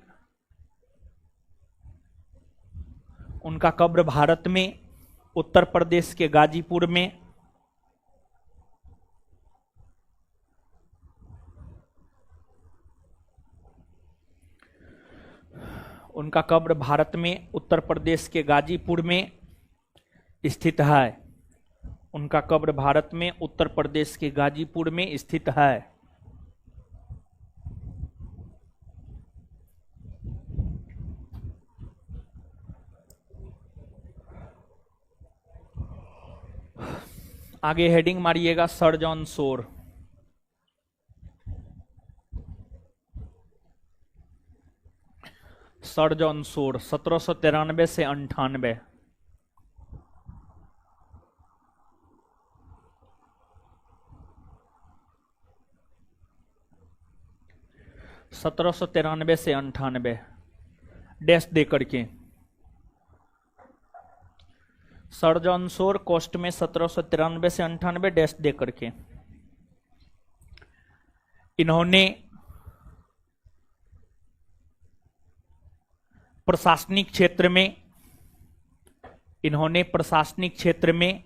उनका कब्र भारत में उत्तर प्रदेश के गाजीपुर में, उनका कब्र भारत में उत्तर प्रदेश के गाजीपुर में स्थित है। उनका कब्र भारत में उत्तर प्रदेश के गाजीपुर में स्थित है। आगे हेडिंग मारिएगा sir John Shore. Sir John Shore 1793 से 98। से 98 डैश दे करके सर जॉन शोर कोस्ट में 1793 से 98 डैश दे करके इन्होंने प्रशासनिक क्षेत्र में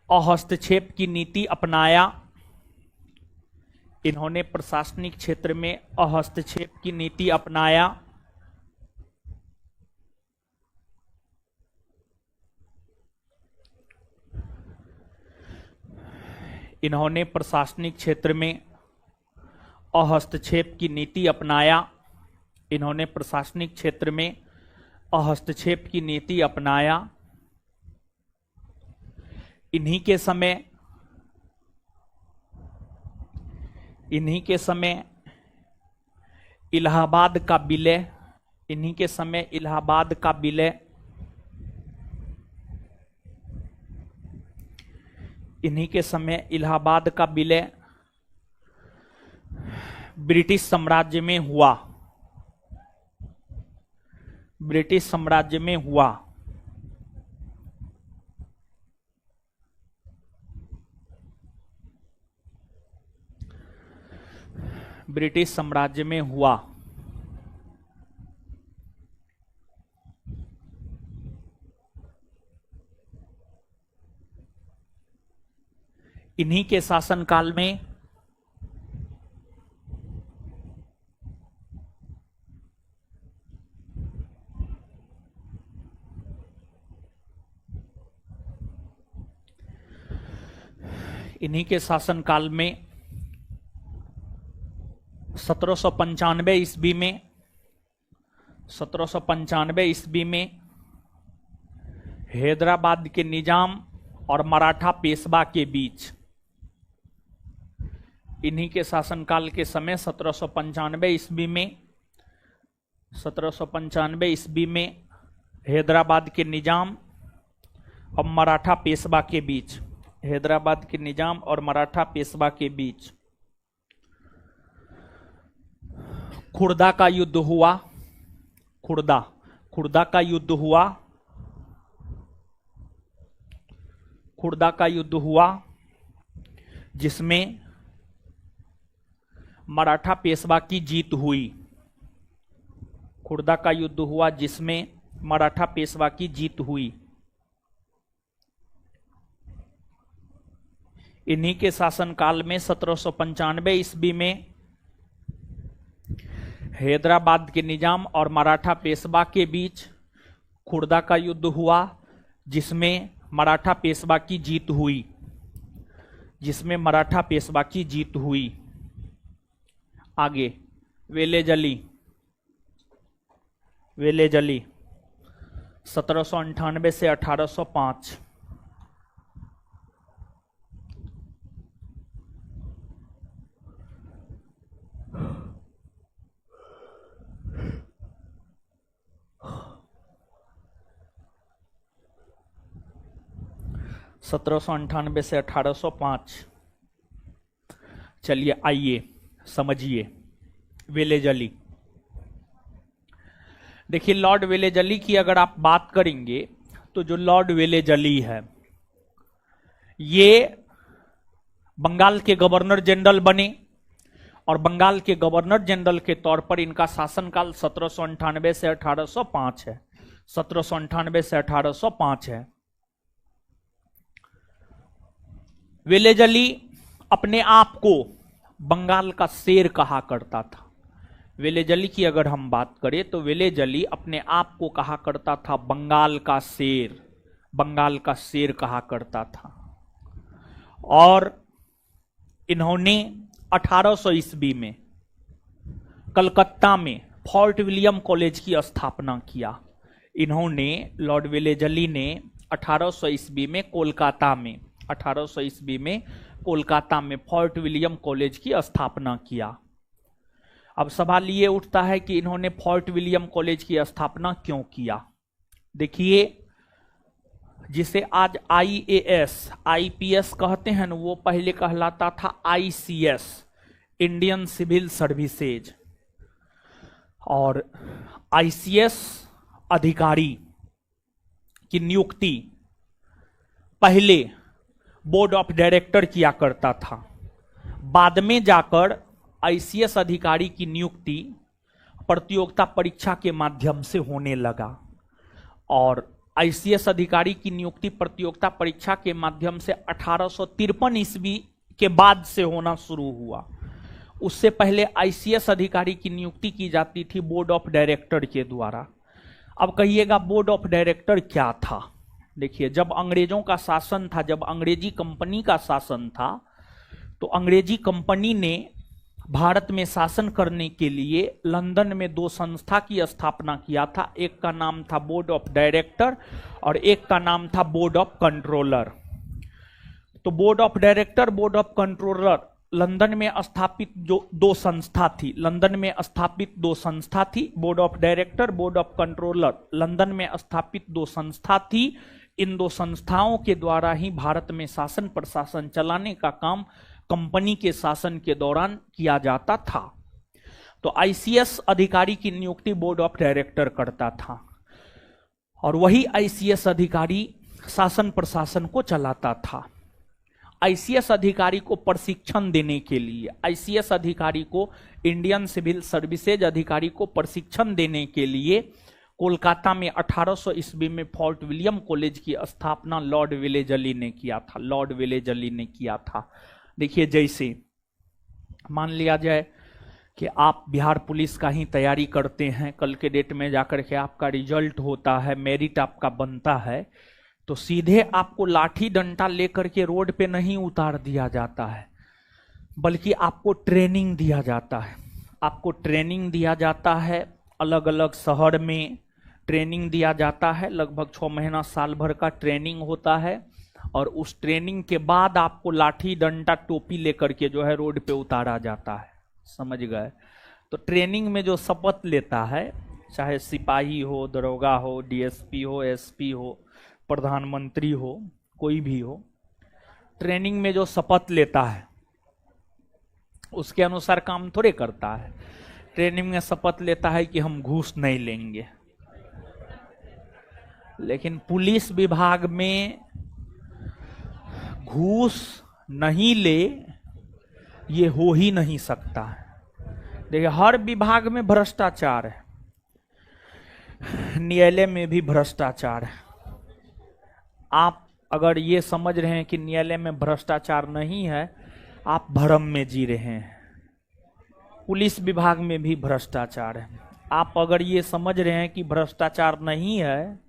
अहस्तक्षेप की नीति अपनाया। इन्होंने प्रशासनिक क्षेत्र में अहस्तक्षेप की नीति अपनाया। इन्होंने प्रशासनिक क्षेत्र में अहस्तक्षेप की नीति अपनाया। इन्होंने प्रशासनिक क्षेत्र में अहस्तक्षेप की नीति अपनाया। इन्हीं के समय इलाहाबाद का विलय, इन्हीं के समय इलाहाबाद का विलय, इन्हीं के समय इलाहाबाद का विलय ब्रिटिश साम्राज्य में हुआ। ब्रिटिश साम्राज्य में हुआ। ब्रिटिश साम्राज्य में हुआ। इन्हीं के शासनकाल में इन्हीं के शासनकाल में 1795 ईस्वी में 1795 ईस्वी में हैदराबाद के निजाम और मराठा पेशवा के बीच, इन्हीं के शासनकाल के समय 1795 ईस्वी में 1795 ईस्वी में हैदराबाद के निजाम और मराठा पेशवा के बीच, हैदराबाद के निजाम और मराठा पेशवा के बीच खुर्दा का युद्ध हुआ। खुर्दा का युद्ध हुआ। खुर्दा का युद्ध हुआ जिसमें मराठा पेशवा की जीत हुई। खुर्दा का युद्ध हुआ जिसमें मराठा पेशवा की जीत हुई। इन्हीं के शासनकाल में 1795 ईस्वी में हैदराबाद के निजाम और मराठा पेशवा के बीच खुर्दा का युद्ध हुआ जिसमें मराठा पेशवा की जीत हुई। जिसमें मराठा पेशवा की जीत हुई। आगे वेलेजली। 1798 से 1805। से 1805। चलिए आइए समझिए वेलेजली। देखिए लॉर्ड वेलेजली की अगर आप बात करेंगे तो जो लॉर्ड वेलेजली है ये बंगाल के गवर्नर जनरल बने और बंगाल के गवर्नर जनरल के तौर पर इनका शासनकाल 1798 से 1805 है। 1798 से 1805 है। वेलेजली अपने आप को बंगाल का शेर कहा करता था। वेलेजली की अगर हम बात करें तो वेलेजली अपने आप को कहा करता था बंगाल का शेर। बंगाल का शेर कहा करता था। और इन्होंने 1800 ईस्वी में कलकत्ता में फोर्ट विलियम कॉलेज की स्थापना किया। इन्होंने लॉर्ड वेलेजली ने 1800 ईस्वी में कोलकाता में 1800 ईस्वी में कोलकाता में फोर्ट विलियम कॉलेज की स्थापना किया। अब सवाल ये उठता है कि इन्होंने फोर्ट विलियम कॉलेज की स्थापना क्यों किया। देखिए जिसे आज IAS IPS कहते हैं ना, वो पहले कहलाता था ICS इंडियन सिविल सर्विसेज। और ICS अधिकारी की नियुक्ति पहले बोर्ड ऑफ डायरेक्टर किया करता था। बाद में जाकर ICS अधिकारी की नियुक्ति प्रतियोगिता परीक्षा के माध्यम से होने लगा। और ICS अधिकारी की नियुक्ति प्रतियोगिता परीक्षा के माध्यम से 1853 ईस्वी के बाद से होना शुरू हुआ। उससे पहले ICS अधिकारी की नियुक्ति की जाती थी बोर्ड ऑफ डायरेक्टर के द्वारा। अब कहिएगा बोर्ड ऑफ डायरेक्टर क्या था। देखिए जब अंग्रेजों का शासन था, जब अंग्रेजी कंपनी का शासन था, तो अंग्रेजी कंपनी ने भारत में शासन करने के लिए लंदन में 2 संस्था की स्थापना किया था। एक का नाम था बोर्ड ऑफ डायरेक्टर और एक का नाम था बोर्ड ऑफ कंट्रोलर। तो board of director, board of controller London में स्थापित जो 2 संस्था थी, लंदन में स्थापित 2 संस्था थी। Board of director, board of controller London में स्थापित 2 संस्था थी। इन 2 संस्थाओं के द्वारा ही भारत में शासन प्रशासन चलाने का काम कंपनी के शासन के दौरान किया जाता था। तो ICS अधिकारी की नियुक्ति बोर्ड ऑफ डायरेक्टर करता था और वही ICS अधिकारी शासन प्रशासन को चलाता था। ICS अधिकारी को प्रशिक्षण देने के लिए, ICS अधिकारी को, इंडियन सिविल सर्विसेज अधिकारी को प्रशिक्षण देने के लिए कोलकाता में 1800 ईस्वी में फोर्ट विलियम कॉलेज की स्थापना लॉर्ड वेलेजली ने किया था। लॉर्ड वेलेजली ने किया था। देखिए जैसे मान लिया जाए कि आप बिहार पुलिस का ही तैयारी करते हैं, कल के डेट में जाकर के आपका रिजल्ट होता है, मेरिट आपका बनता है, तो सीधे आपको लाठी डंडा लेकर के रोड पे नहीं उतार दिया जाता है, बल्कि आपको ट्रेनिंग दिया जाता है। आपको ट्रेनिंग दिया जाता है, अलग अलग शहर में ट्रेनिंग दिया जाता है। लगभग 6 महीना साल भर का ट्रेनिंग होता है और उस ट्रेनिंग के बाद आपको लाठी डंडा टोपी लेकर के जो है रोड पे उतारा जाता है। समझ गए। तो ट्रेनिंग में जो शपथ लेता है चाहे सिपाही हो, दरोगा हो, डीएसपी हो, एसपी हो, प्रधानमंत्री हो, कोई भी हो, ट्रेनिंग में जो शपथ लेता है उसके अनुसार काम थोड़े करता है। ट्रेनिंग में शपथ लेता है कि हम घूस नहीं लेंगे, लेकिन पुलिस विभाग में घूस नहीं ले ये हो ही नहीं सकता है। देखिए, हर विभाग में भ्रष्टाचार है, न्यायालय में भी भ्रष्टाचार है। आप अगर ये समझ रहे हैं कि न्यायालय में भ्रष्टाचार नहीं है, आप भ्रम में जी रहे हैं। पुलिस विभाग में भी भ्रष्टाचार है। आप अगर ये समझ रहे हैं कि भ्रष्टाचार नहीं है,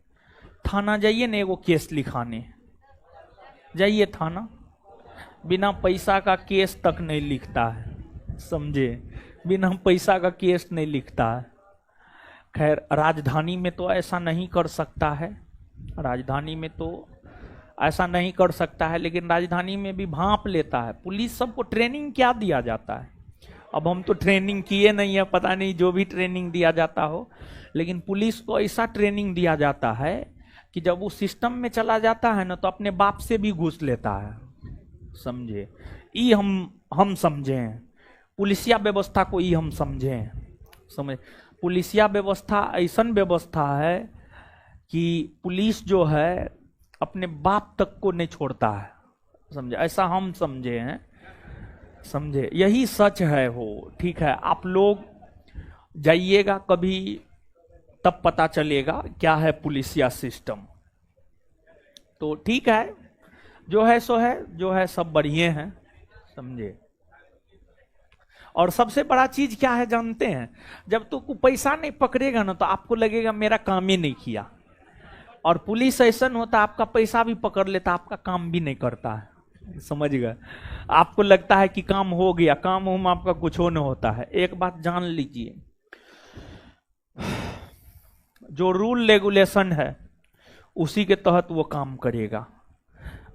थाना जाइए ना, एगो केस लिखाने जाइए थाना, बिना पैसा का केस तक नहीं लिखता है, समझे, बिना पैसा का केस नहीं लिखता है। खैर, राजधानी में तो ऐसा नहीं कर सकता है, राजधानी में तो ऐसा नहीं कर सकता है, लेकिन राजधानी में भी भांप लेता है। पुलिस सबको ट्रेनिंग क्या दिया जाता है? अब हम तो ट्रेनिंग किए नहीं है, पता नहीं जो भी ट्रेनिंग दिया जाता हो, लेकिन पुलिस को ऐसा ट्रेनिंग दिया जाता है कि जब वो सिस्टम में चला जाता है ना, तो अपने बाप से भी घूस लेता है, समझे। ये हम समझे हैं, पुलिसिया व्यवस्था को ये हम समझे हैं, समझ। पुलिसिया व्यवस्था ऐसा व्यवस्था है कि पुलिस जो है अपने बाप तक को नहीं छोड़ता है, समझे, ऐसा हम समझे हैं, समझे। यही सच है हो, ठीक है। आप लोग जाइएगा कभी, तब पता चलेगा क्या है पुलिसिया सिस्टम। तो ठीक है, जो है सो है, जो है सब बढ़िया है, समझे। और सबसे बड़ा चीज क्या है जानते हैं? जब तो पैसा नहीं पकड़ेगा ना, तो आपको लगेगा मेरा काम ही नहीं किया। और पुलिस ऐसा होता, आपका पैसा भी पकड़ लेता, आपका काम भी नहीं करता है, समझ गए। आपको लगता है कि काम हो गया, काम हम आपका कुछ हो नहीं होता है। एक बात जान लीजिए, जो रूल रेगुलेशन है उसी के तहत वो काम करेगा।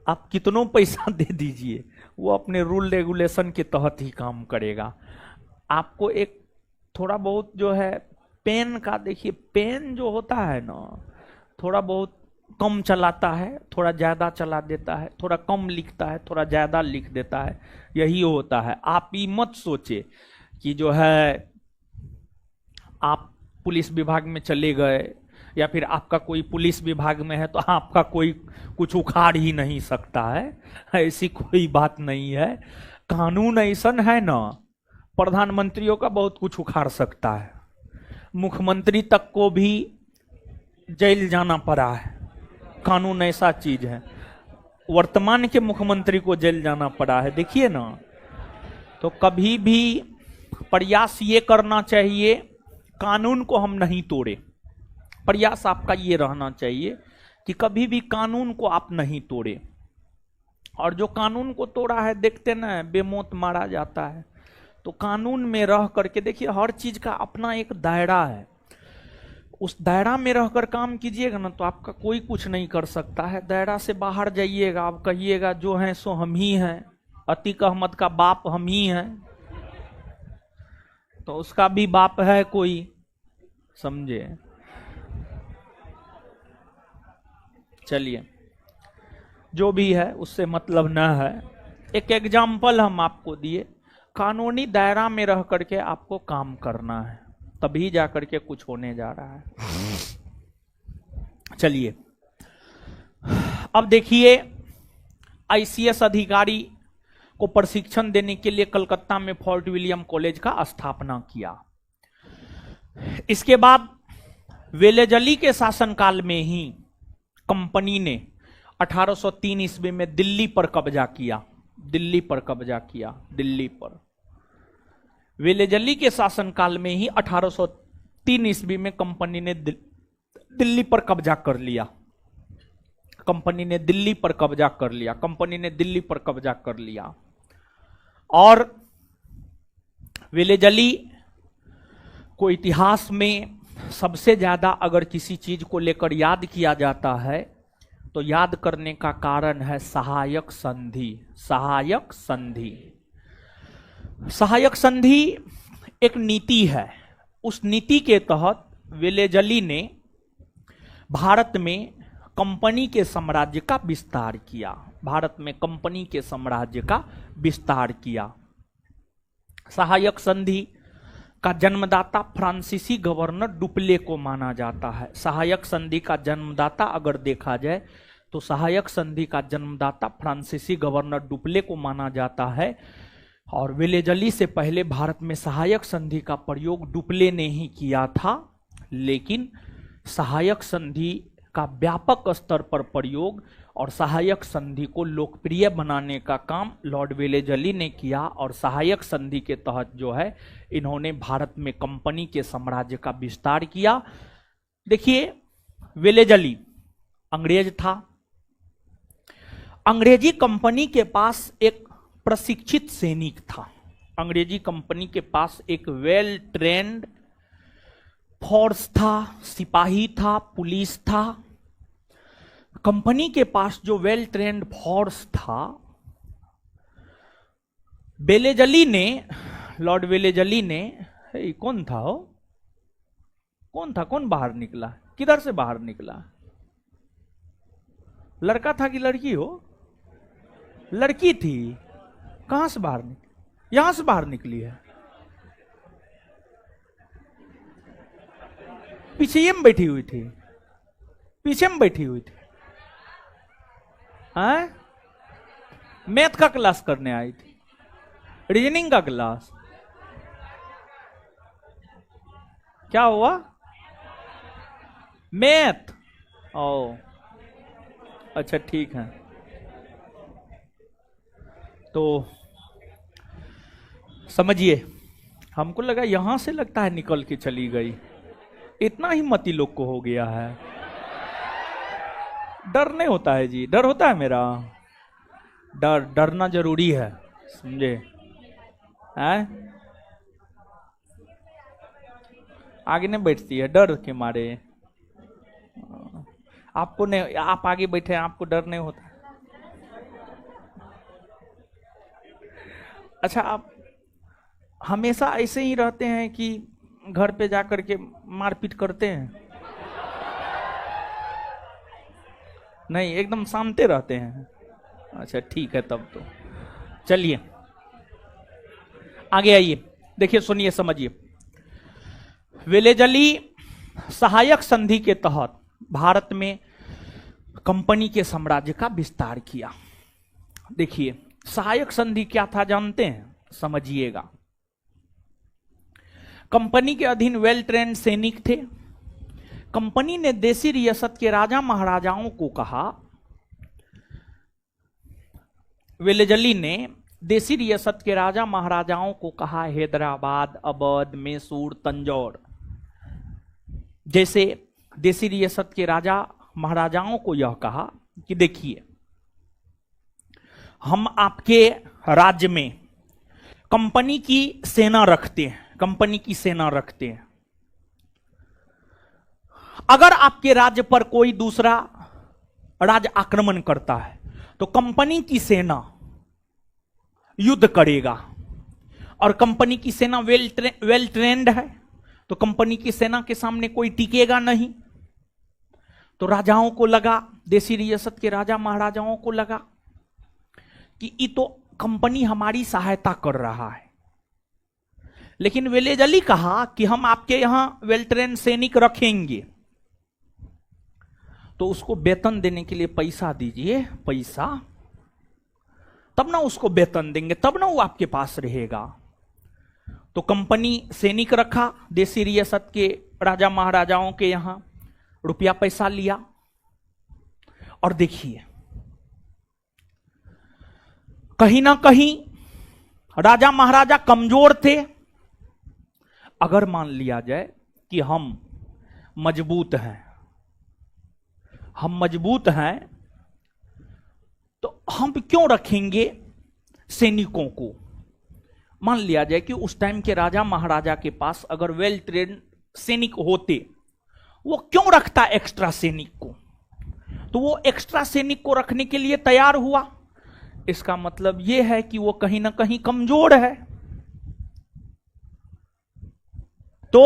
आप कितनों पैसा दे दीजिए, वो अपने रूल रेगुलेशन के तहत ही काम करेगा। आपको एक थोड़ा बहुत जो है पेन का, देखिए पेन जो होता है ना, थोड़ा बहुत कम चलाता है, थोड़ा ज्यादा चला देता है, थोड़ा कम लिखता है, थोड़ा ज्यादा लिख देता है, यही होता है। आप ये मत सोचे कि जो है आप पुलिस विभाग में चले गए या फिर आपका कोई पुलिस विभाग में है तो आपका कोई कुछ उखाड़ ही नहीं सकता है, ऐसी कोई बात नहीं है। कानून ऐसा है ना, प्रधानमंत्रियों का बहुत कुछ उखाड़ सकता है, मुख्यमंत्री तक को भी जेल जाना पड़ा है। कानून ऐसा चीज है, वर्तमान के मुख्यमंत्री को जेल जाना पड़ा है, देखिए ना। तो कभी भी प्रयास ये करना चाहिए कानून को हम नहीं तोड़े। प्रयास आपका ये रहना चाहिए कि कभी भी कानून को आप नहीं तोड़े। और जो कानून को तोड़ा है, देखते ना, बेमौत मारा जाता है। तो कानून में रह करके देखिए, हर चीज का अपना एक दायरा है, उस दायरा में रहकर काम कीजिएगा ना, तो आपका कोई कुछ नहीं कर सकता है। दायरा से बाहर जाइएगा, आप कहिएगा जो है सो हम ही हैं, अतीक अहमद का बाप हम ही हैं, तो उसका भी बाप है कोई, समझे। चलिए, जो भी है उससे मतलब न है। एक एग्जाम्पल हम आपको दिए, कानूनी दायरा में रह करके आपको काम करना है, तभी जाकर के कुछ होने जा रहा है। चलिए, अब देखिए, आईसीएस अधिकारी को प्रशिक्षण देने के लिए कलकत्ता में फोर्ट विलियम कॉलेज का स्थापना किया। इसके बाद वेलेजली के शासनकाल में ही कंपनी ने 1803 ईस्वी में दिल्ली पर कब्जा किया, दिल्ली पर कब्जा किया, दिल्ली पर। वेलेजली के शासनकाल में ही 1803 ईस्वी में कंपनी ने दिल्ली पर कब्जा कर लिया, कंपनी ने दिल्ली पर कब्जा कर लिया, कंपनी ने दिल्ली पर कब्जा कर लिया। और वेलेजली को इतिहास में सबसे ज्यादा अगर किसी चीज को लेकर याद किया जाता है तो याद करने का कारण है सहायक संधि। सहायक संधि, सहायक संधि एक नीति है। उस नीति के तहत वेलेजली ने भारत में कंपनी के साम्राज्य का विस्तार किया। भारत में कंपनी के साम्राज्य का विस्तार किया। सहायक संधि का जन्मदाता फ्रांसीसी गवर्नर डुप्ले को माना जाता है। सहायक संधि का जन्मदाता अगर देखा जाए तो सहायक संधि का जन्मदाता फ्रांसीसी गवर्नर डुप्ले को माना जाता है। और वेलेजली से पहले भारत में सहायक संधि का प्रयोग डुप्ले ने ही किया था, लेकिन सहायक संधि का व्यापक स्तर पर प्रयोग और सहायक संधि को लोकप्रिय बनाने का काम लॉर्ड वेलेजली ने किया। और सहायक संधि के तहत जो है इन्होंने भारत में कंपनी के साम्राज्य का विस्तार किया। देखिए, वेलेजली अंग्रेज था। अंग्रेजी कंपनी के पास एक प्रशिक्षित सैनिक था। अंग्रेजी कंपनी के पास एक वेल ट्रेन्ड फोर्स था, सिपाही था, पुलिस था। कंपनी के पास जो वेल ट्रेन्ड फोर्स था, वेलेजली ने, लॉर्ड वेलेजली ने, कौन था हो? कौन था? कौन बाहर निकला? किधर से बाहर निकला? लड़का था कि लड़की हो? लड़की थी। कहां से बाहर निकली? यहां से बाहर निकली है। पीछे में बैठी हुई थी। पीछे में बैठी हुई थी। मैथ का क्लास करने आई थी, रीजनिंग का क्लास। क्या हुआ? मैथ। ओ अच्छा, ठीक है। तो समझिए, हमको लगा यहां से लगता है निकल के चली गई। इतना ही मती लोग को हो गया है। डर नहीं होता है जी? डर होता है मेरा। डरना जरूरी है, समझे? आगे नहीं बैठती है डर के मारे। आपको नहीं, आप आगे बैठे हैं, आपको डर नहीं होता? अच्छा, आप हमेशा ऐसे ही रहते हैं कि घर पे जाकर के मारपीट करते हैं? नहीं, एकदम शांति रहते हैं। अच्छा ठीक है, तब तो चलिए आगे आइए। देखिए, सुनिए, समझिए। वेलेजली सहायक संधि के तहत भारत में कंपनी के साम्राज्य का विस्तार किया। देखिए, सहायक संधि क्या था जानते हैं? समझिएगा। कंपनी के अधीन वेल ट्रेन्ड सैनिक थे। कंपनी ने देसी रियासत के राजा महाराजाओं को कहा, वेलेजली ने देसी रियासत के राजा महाराजाओं को कहा, हैदराबाद, अवध, मैसूर, तंजौर जैसे देसी रियासत के राजा महाराजाओं को यह कहा कि देखिए, हम आपके राज्य में कंपनी की सेना रखते हैं। कंपनी की सेना रखते हैं। अगर आपके राज्य पर कोई दूसरा राज्य आक्रमण करता है तो कंपनी की सेना युद्ध करेगा। और कंपनी की सेना वेल ट्रेन्ड है, तो कंपनी की सेना के सामने कोई टिकेगा नहीं। तो राजाओं को लगा, देसी रियासत के राजा महाराजाओं को लगा कि ये तो कंपनी हमारी सहायता कर रहा है। लेकिन वेलेजली कहा कि हम आपके यहां वेल ट्रेन्ड सैनिक रखेंगे, तो उसको वेतन देने के लिए पैसा दीजिए। पैसा तब ना उसको वेतन देंगे, तब ना वो आपके पास रहेगा। तो कंपनी सैनिक रखा, देसी रियासत के राजा महाराजाओं के यहां रुपया पैसा लिया। और देखिए, कहीं ना कहीं राजा महाराजा कमजोर थे। अगर मान लिया जाए कि हम मजबूत हैं, हम मजबूत हैं, तो हम क्यों रखेंगे सैनिकों को? मान लिया जाए कि उस टाइम के राजा महाराजा के पास अगर वेल ट्रेन्ड सैनिक होते, वो क्यों रखता एक्स्ट्रा सैनिक को? तो वो एक्स्ट्रा सैनिक को रखने के लिए तैयार हुआ। इसका मतलब यह है कि वो कहीं ना कहीं कमजोर है। तो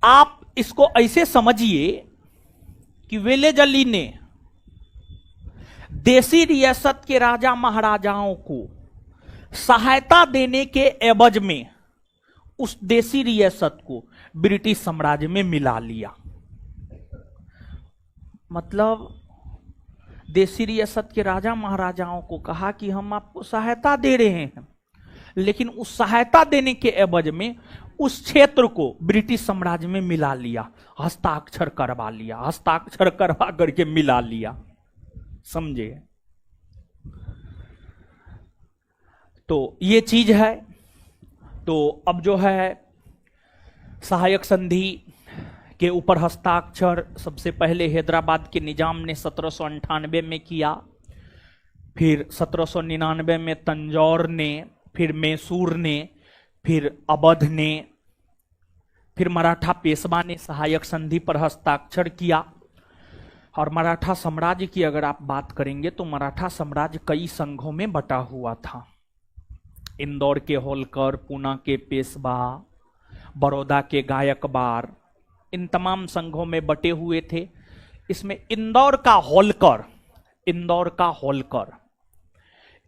आप इसको ऐसे समझिए कि वेलेज अली ने देसी रियासत के राजा महाराजाओं को सहायता देने के एवज में उस देसी रियासत को ब्रिटिश साम्राज्य में मिला लिया। मतलब देसी रियासत के राजा महाराजाओं को कहा कि हम आपको सहायता दे रहे हैं, लेकिन उस सहायता देने के एवज में उस क्षेत्र को ब्रिटिश साम्राज्य में मिला लिया, हस्ताक्षर करवा लिया, हस्ताक्षर करवा करके मिला लिया। समझे? तो ये चीज है। तो अब जो है सहायक संधि के ऊपर हस्ताक्षर सबसे पहले हैदराबाद के निजाम ने 1798 में किया, फिर 1799 में तंजौर ने, फिर मैसूर ने, फिर अवध ने, फिर मराठा पेशवा ने सहायक संधि पर हस्ताक्षर किया। और मराठा साम्राज्य की अगर आप बात करेंगे तो मराठा साम्राज्य कई संघों में बटा हुआ था। इंदौर के होलकर, पूना के पेशवा, बड़ौदा के गायकवाड़, इन तमाम संघों में बटे हुए थे। इसमें इंदौर का होलकर, इंदौर का होलकर,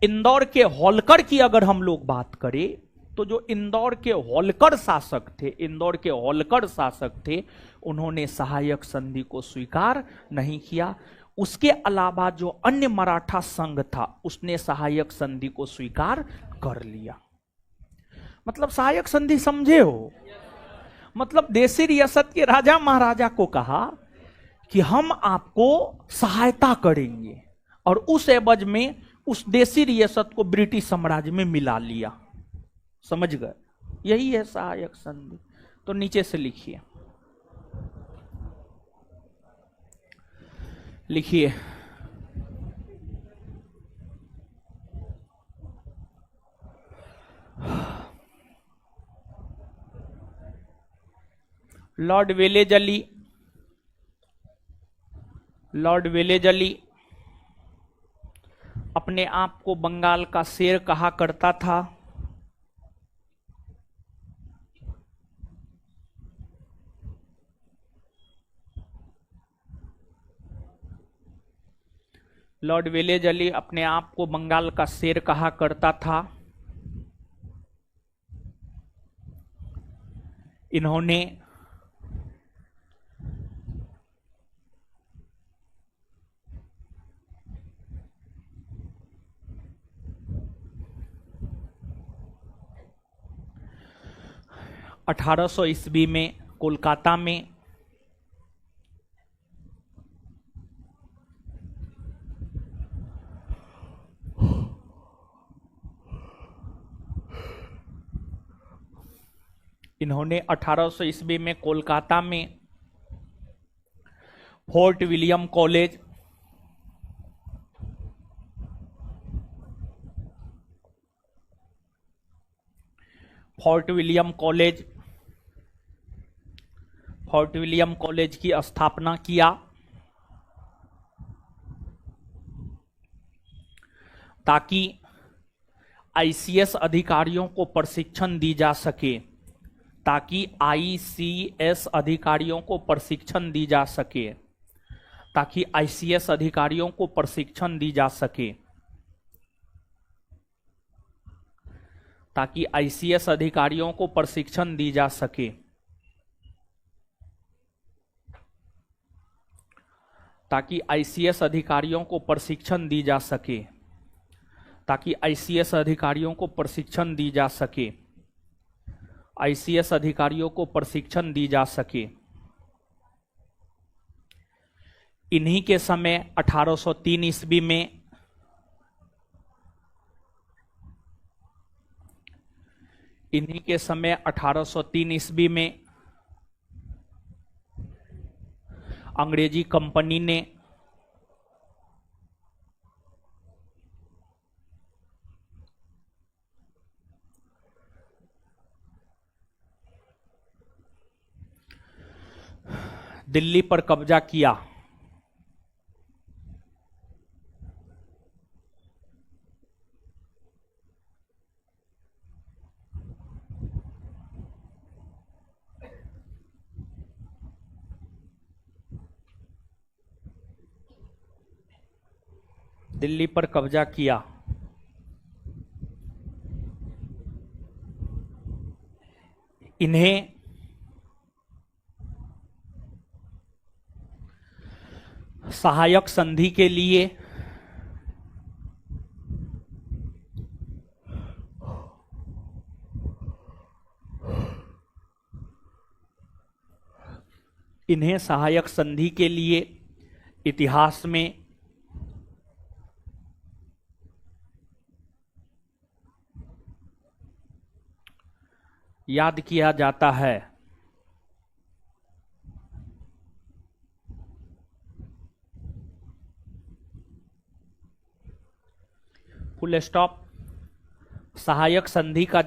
इंदौर के होलकर की अगर हम लोग बात करें तो जो इंदौर के होलकर शासक थे, इंदौर के होलकर शासक थे, उन्होंने सहायक संधि को स्वीकार नहीं किया। उसके अलावा जो अन्य मराठा संघ था उसने सहायक संधि को स्वीकार कर लिया। मतलब सहायक संधि समझे हो? मतलब देसी रियासत के राजा महाराजा को कहा कि हम आपको सहायता करेंगे और उस एवज में उस देसी रियासत को ब्रिटिश साम्राज्य में मिला लिया। समझ गए? यही है सहायक संधि। तो नीचे से लिखिए, लिखिए लॉर्ड वेलेज अली, लॉर्ड वेलेज अली अपने आप को बंगाल का शेर कहा करता था। लॉर्ड वेलेज अली अपने आप को बंगाल का शेर कहा करता था। इन्होंने (1800 ईस्वी में कोलकाता में इन्होंने 1800 ईस्वी में कोलकाता में fort William college, fort William college, fort William college की स्थापना किया ताकि आईसीएस अधिकारियों को प्रशिक्षण दी जा सके, ताकि आईसीएस अधिकारियों को प्रशिक्षण दी जा सके, ताकि आईसीएस अधिकारियों को प्रशिक्षण दी जा सके, ताकि आईसीएस अधिकारियों को प्रशिक्षण दी जा सके, ताकि आईसीएस अधिकारियों को प्रशिक्षण दी जा सके, ताकि आईसीएस अधिकारियों को प्रशिक्षण दी जा सके, आईसीएस अधिकारियों को प्रशिक्षण दी जा सके। इन्हीं के समय 1803 ईस्वी में इन्हीं के समय 1803 ईस्वी में अंग्रेजी कंपनी ने दिल्ली पर कब्जा किया। दिल्ली पर कब्जा किया। इन्हें सहायक संधि के लिए इतिहास में याद किया जाता है। Full stop. सहायक संधि का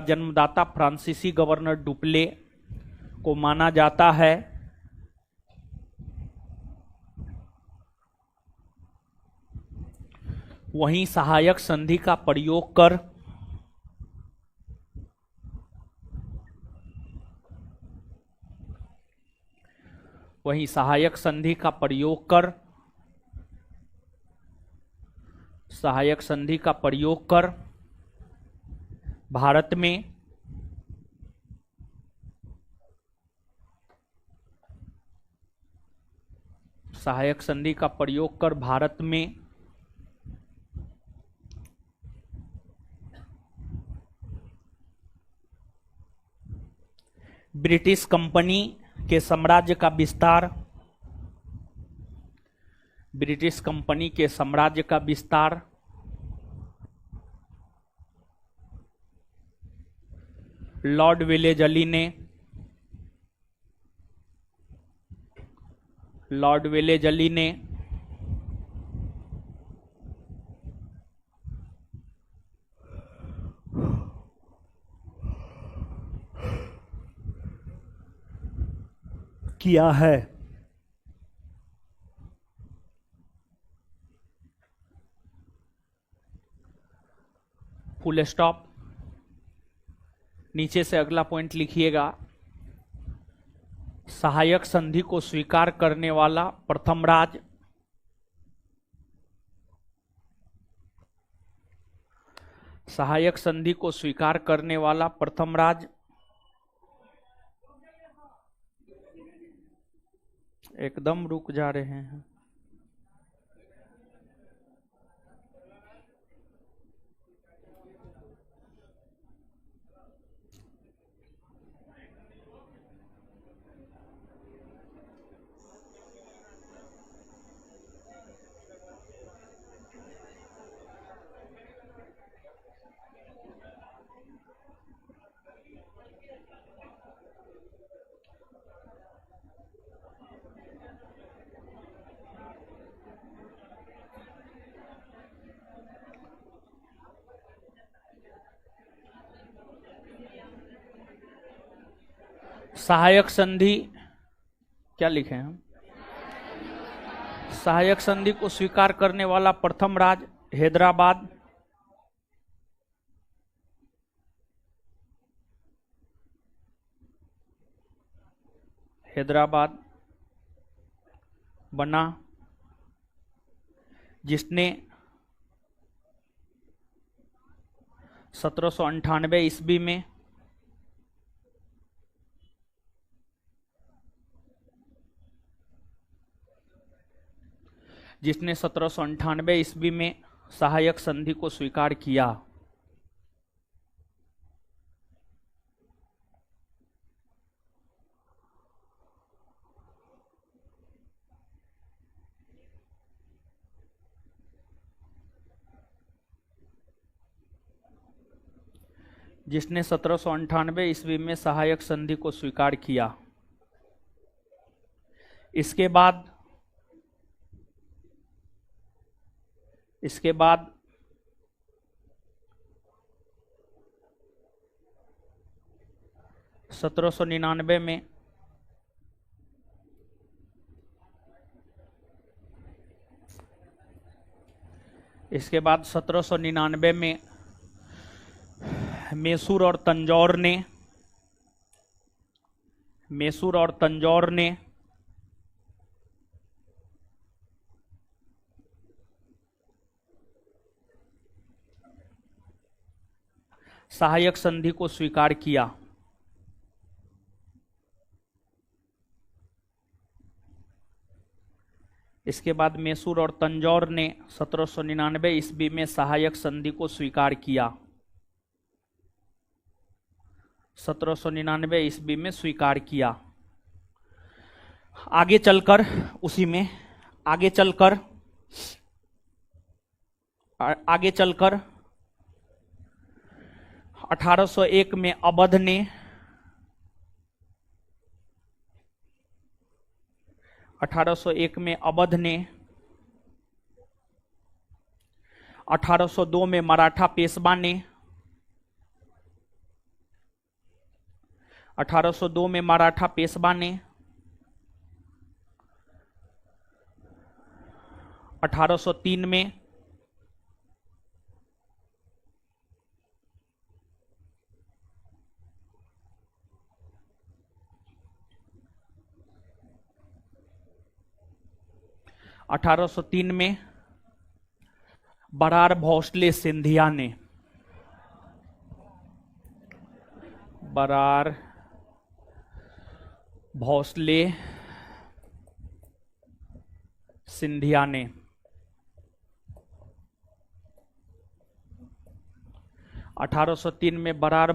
जन्मदाता फ्रांसीसी गवर्नर डुप्ले को माना जाता है। वहीं सहायक संधि का प्रयोग कर भारत में ब्रिटिश कंपनी के साम्राज्य का विस्तार लॉर्ड वेलेजली ने किया है। Full stop. नीचे से अगला पॉइंट लिखिएगा। सहायक संधि को स्वीकार करने वाला प्रथम राज्य एकदम रुक जा रहे हैं। सहायक संधि क्या लिखे हैं हम? सहायक संधि को स्वीकार करने वाला प्रथम राज्य हैदराबाद बना, जिसने 1798 ईस्वी में सहायक संधि को स्वीकार किया। जिसने 1798 ईस्वी में सहायक संधि को स्वीकार किया। इसके बाद 1799 में इसके बाद 1799 में मैसूर और तंजौर ने सहायक संधि को स्वीकार किया। इसके बाद मैसूर और तंजौर ने 1799 ईस्वी में सहायक संधि को स्वीकार किया। 1799 ईस्वी में स्वीकार किया। आगे चलकर 1801 में अवध ने 1802 में मराठा पेशवा ने 1803 में 1803 में बरार भोसले सिंधिया ने 1803 में बरार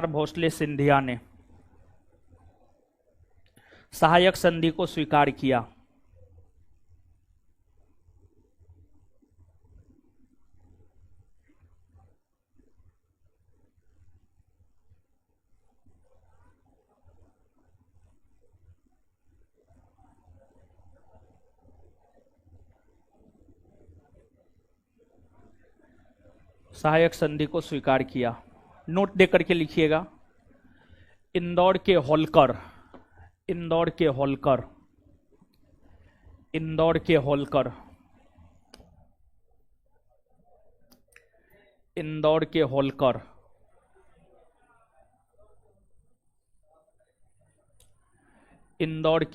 भोसले सिंधिया ने सहायक संधि को स्वीकार किया। सहायक संधि को स्वीकार किया। नोट दे करके लिखिएगा। इंदौर के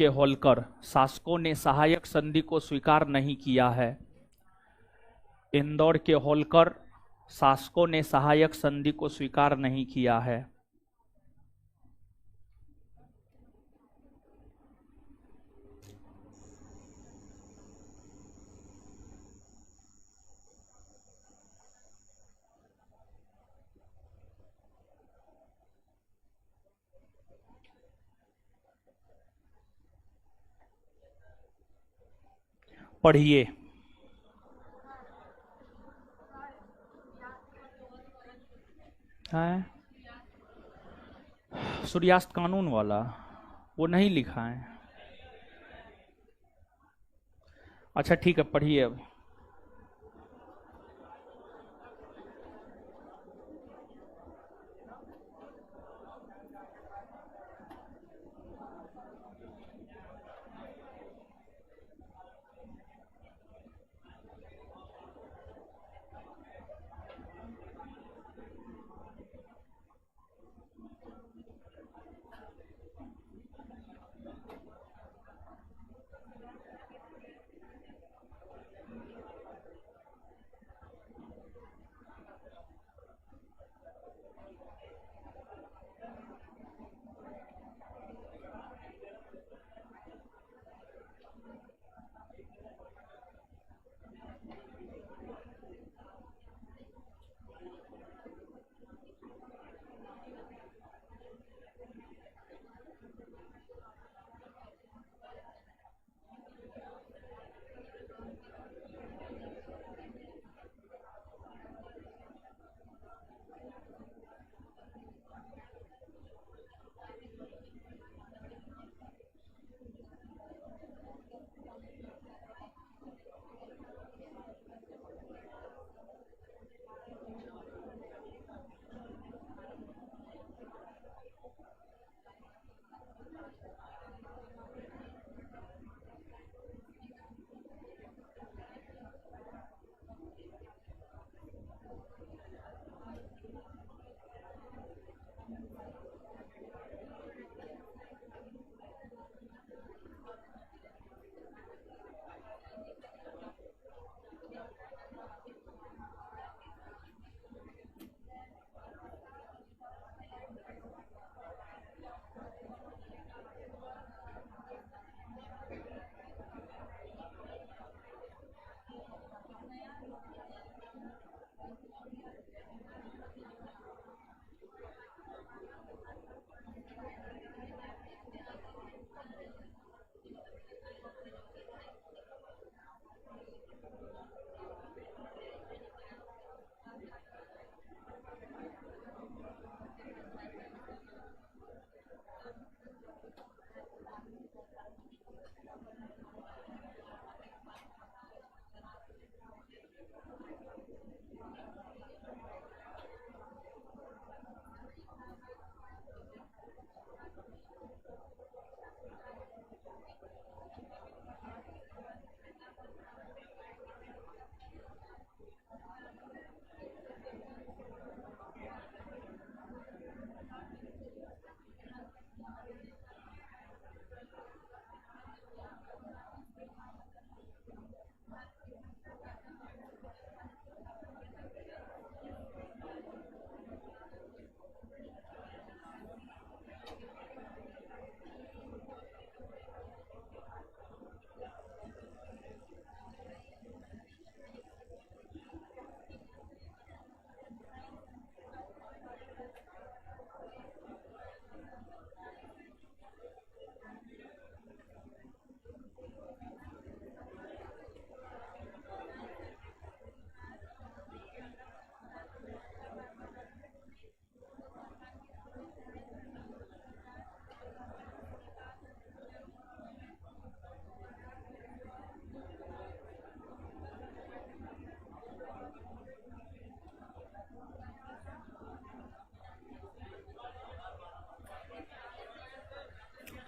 होलकर शासकों ने सहायक संधि को स्वीकार नहीं किया है। इंदौर के होलकर शासकों ने सहायक संधि को स्वीकार नहीं किया है। पढ़िए। है सूर्यास्त कानून वाला वो नहीं लिखा है। अच्छा ठीक है, पढ़िए अब।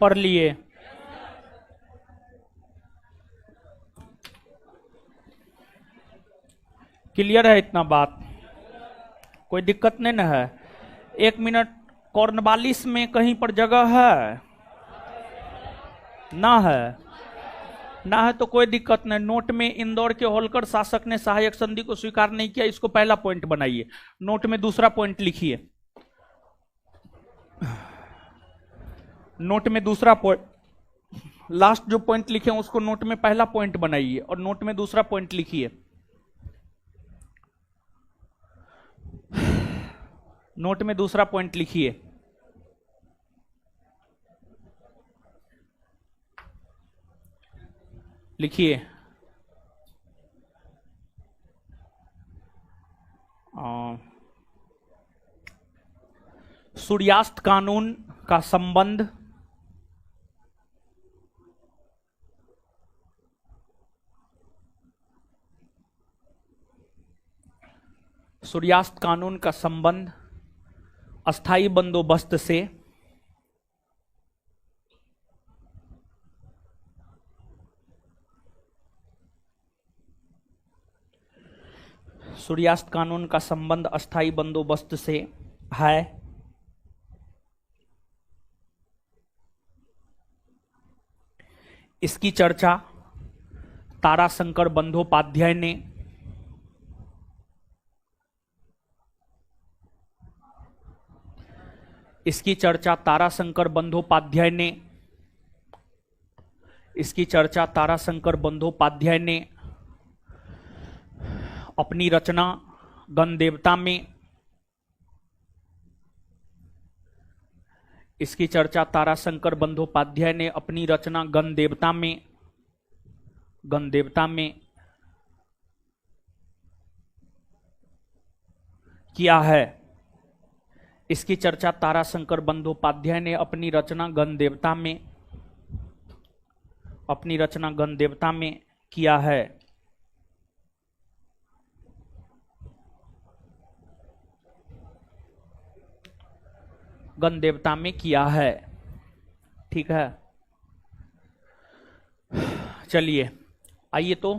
पढ़ लिए। क्लियर है इतना बात? कोई दिक्कत नहीं ना है? 1 मिनट, कॉर्नवालिस में कहीं पर जगह है? ना है? ना है तो कोई दिक्कत नहीं। नोट में इंदौर के होलकर शासक ने सहायक संधि को स्वीकार नहीं किया, इसको पहला पॉइंट बनाइए। नोट में दूसरा पॉइंट लिखिए। नोट में दूसरा पॉइंट, लास्ट जो पॉइंट लिखे हैं उसको नोट में पहला पॉइंट बनाइए और नोट में दूसरा पॉइंट लिखिए। नोट में दूसरा पॉइंट लिखिए। लिखिए। सूर्यास्त कानून का संबंध सूर्यास्त कानून का संबंध अस्थाई बंदोबस्त से सूर्यास्त कानून का संबंध अस्थाई बंदोबस्त से है। इसकी चर्चा ताराशंकर बंदोपाध्याय ने इसकी चर्चा ताराशंकर बंदोपाध्याय ने इसकी चर्चा ताराशंकर बंदोपाध्याय ने अपनी रचना गणदेवता में इसकी चर्चा ताराशंकर बंदोपाध्याय ने अपनी रचना गणदेवता में किया है। इसकी चर्चा ताराशंकर बंदोपाध्याय ने अपनी रचना गणदेवता में किया है। गणदेवता में किया है। ठीक है, चलिए आइए तो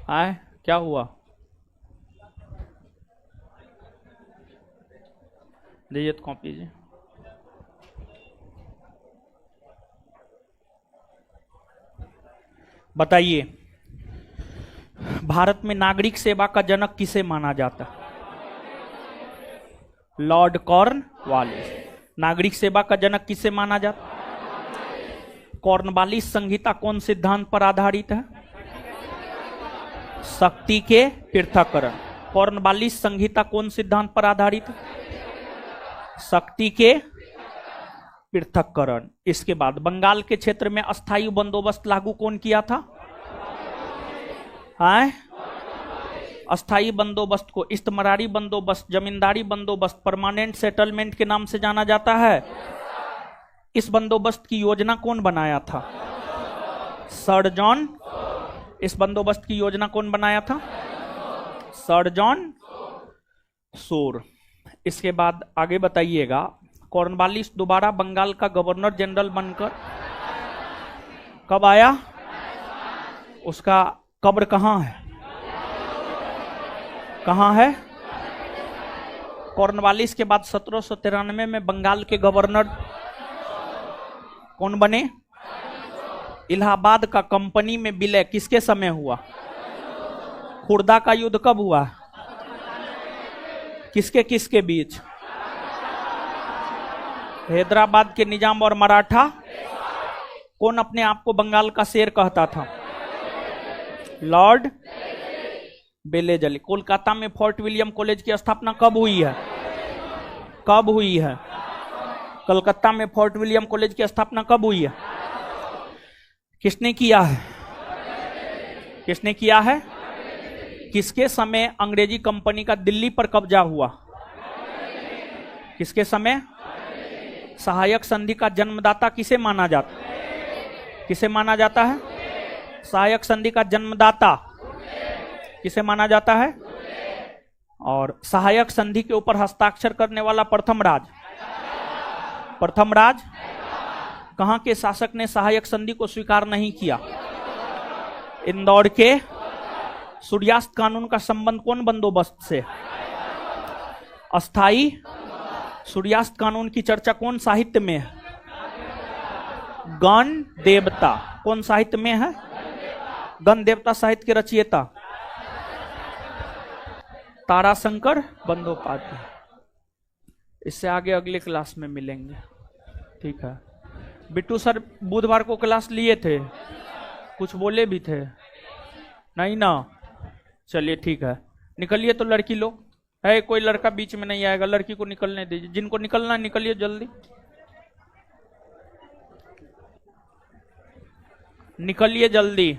आए, क्या हुआ? दीजिए तो कॉपी जी। बताइए, भारत में नागरिक सेवा का जनक किसे माना जाता है? Lord Cornwallis. नागरिक सेवा का जनक किसे माना जाता? कॉर्नवालिस संहिता कौन सिद्धांत पर आधारित है? शक्ति के पृथक्करण। कॉर्नवालिस संहिता कौन सिद्धांत पर आधारित है? शक्ति के पृथक्करण। इसके बाद बंगाल के क्षेत्र में अस्थायी बंदोबस्त लागू कौन किया था? अस्थायी बंदोबस्त को इस्तमरारी बंदोबस्त, जमींदारी बंदोबस्त, परमानेंट सेटलमेंट के नाम से जाना जाता है। इस बंदोबस्त की योजना कौन बनाया था? Sir John. इस बंदोबस्त की योजना कौन बनाया था? सर जॉन शोर। इसके बाद आगे बताइएगा, कॉर्नवालिस दोबारा बंगाल का गवर्नर जनरल बनकर कब आया? उसका कब्र कहां है? कहां है? कॉर्नवालिस के बाद 1793 में बंगाल के गवर्नर कौन बने? इलाहाबाद का कंपनी में विलय किसके समय हुआ? खुर्दा का युद्ध कब हुआ? किसके किसके बीच? हैदराबाद के निजाम और मराठा। कौन अपने आप को बंगाल का शेर कहता था? लॉर्ड बेलेजली। कोलकाता में फोर्ट विलियम कॉलेज की स्थापना कब हुई है? कब हुई है? कलकत्ता में फोर्ट विलियम कॉलेज की स्थापना कब हुई है? किसने किया है? किसने किया है? किसके समय अंग्रेजी कंपनी का दिल्ली पर कब्जा हुआ? किसके समय? सहायक संधि का जन्मदाता किसे माना जाता है? किसे माना जाता है? सहायक संधि का जन्मदाता किसे माना जाता है? और सहायक संधि के ऊपर हस्ताक्षर करने वाला प्रथम राज कहां के शासक ने सहायक संधि को स्वीकार नहीं किया? इंदौर के। सूर्यास्त कानून का संबंध कौन बंदोबस्त से? अस्थाई। सूर्यास्त कानून की चर्चा कौन साहित्य में है? गण देवता। कौन साहित्य में है? गण देवता साहित्य के रचयिता ताराशंकर बंदोपाध्याय। इससे आगे अगले क्लास में मिलेंगे। ठीक है बिट्टू सर, बुधवार को क्लास लिए थे, कुछ बोले भी थे नहीं ना? चलिए ठीक है, निकलिए तो लड़की लोग है, कोई लड़का बीच में नहीं आएगा, लड़की को निकलने दीजिए। जिनको निकलना है निकलिए जल्दी, निकलिए जल्दी।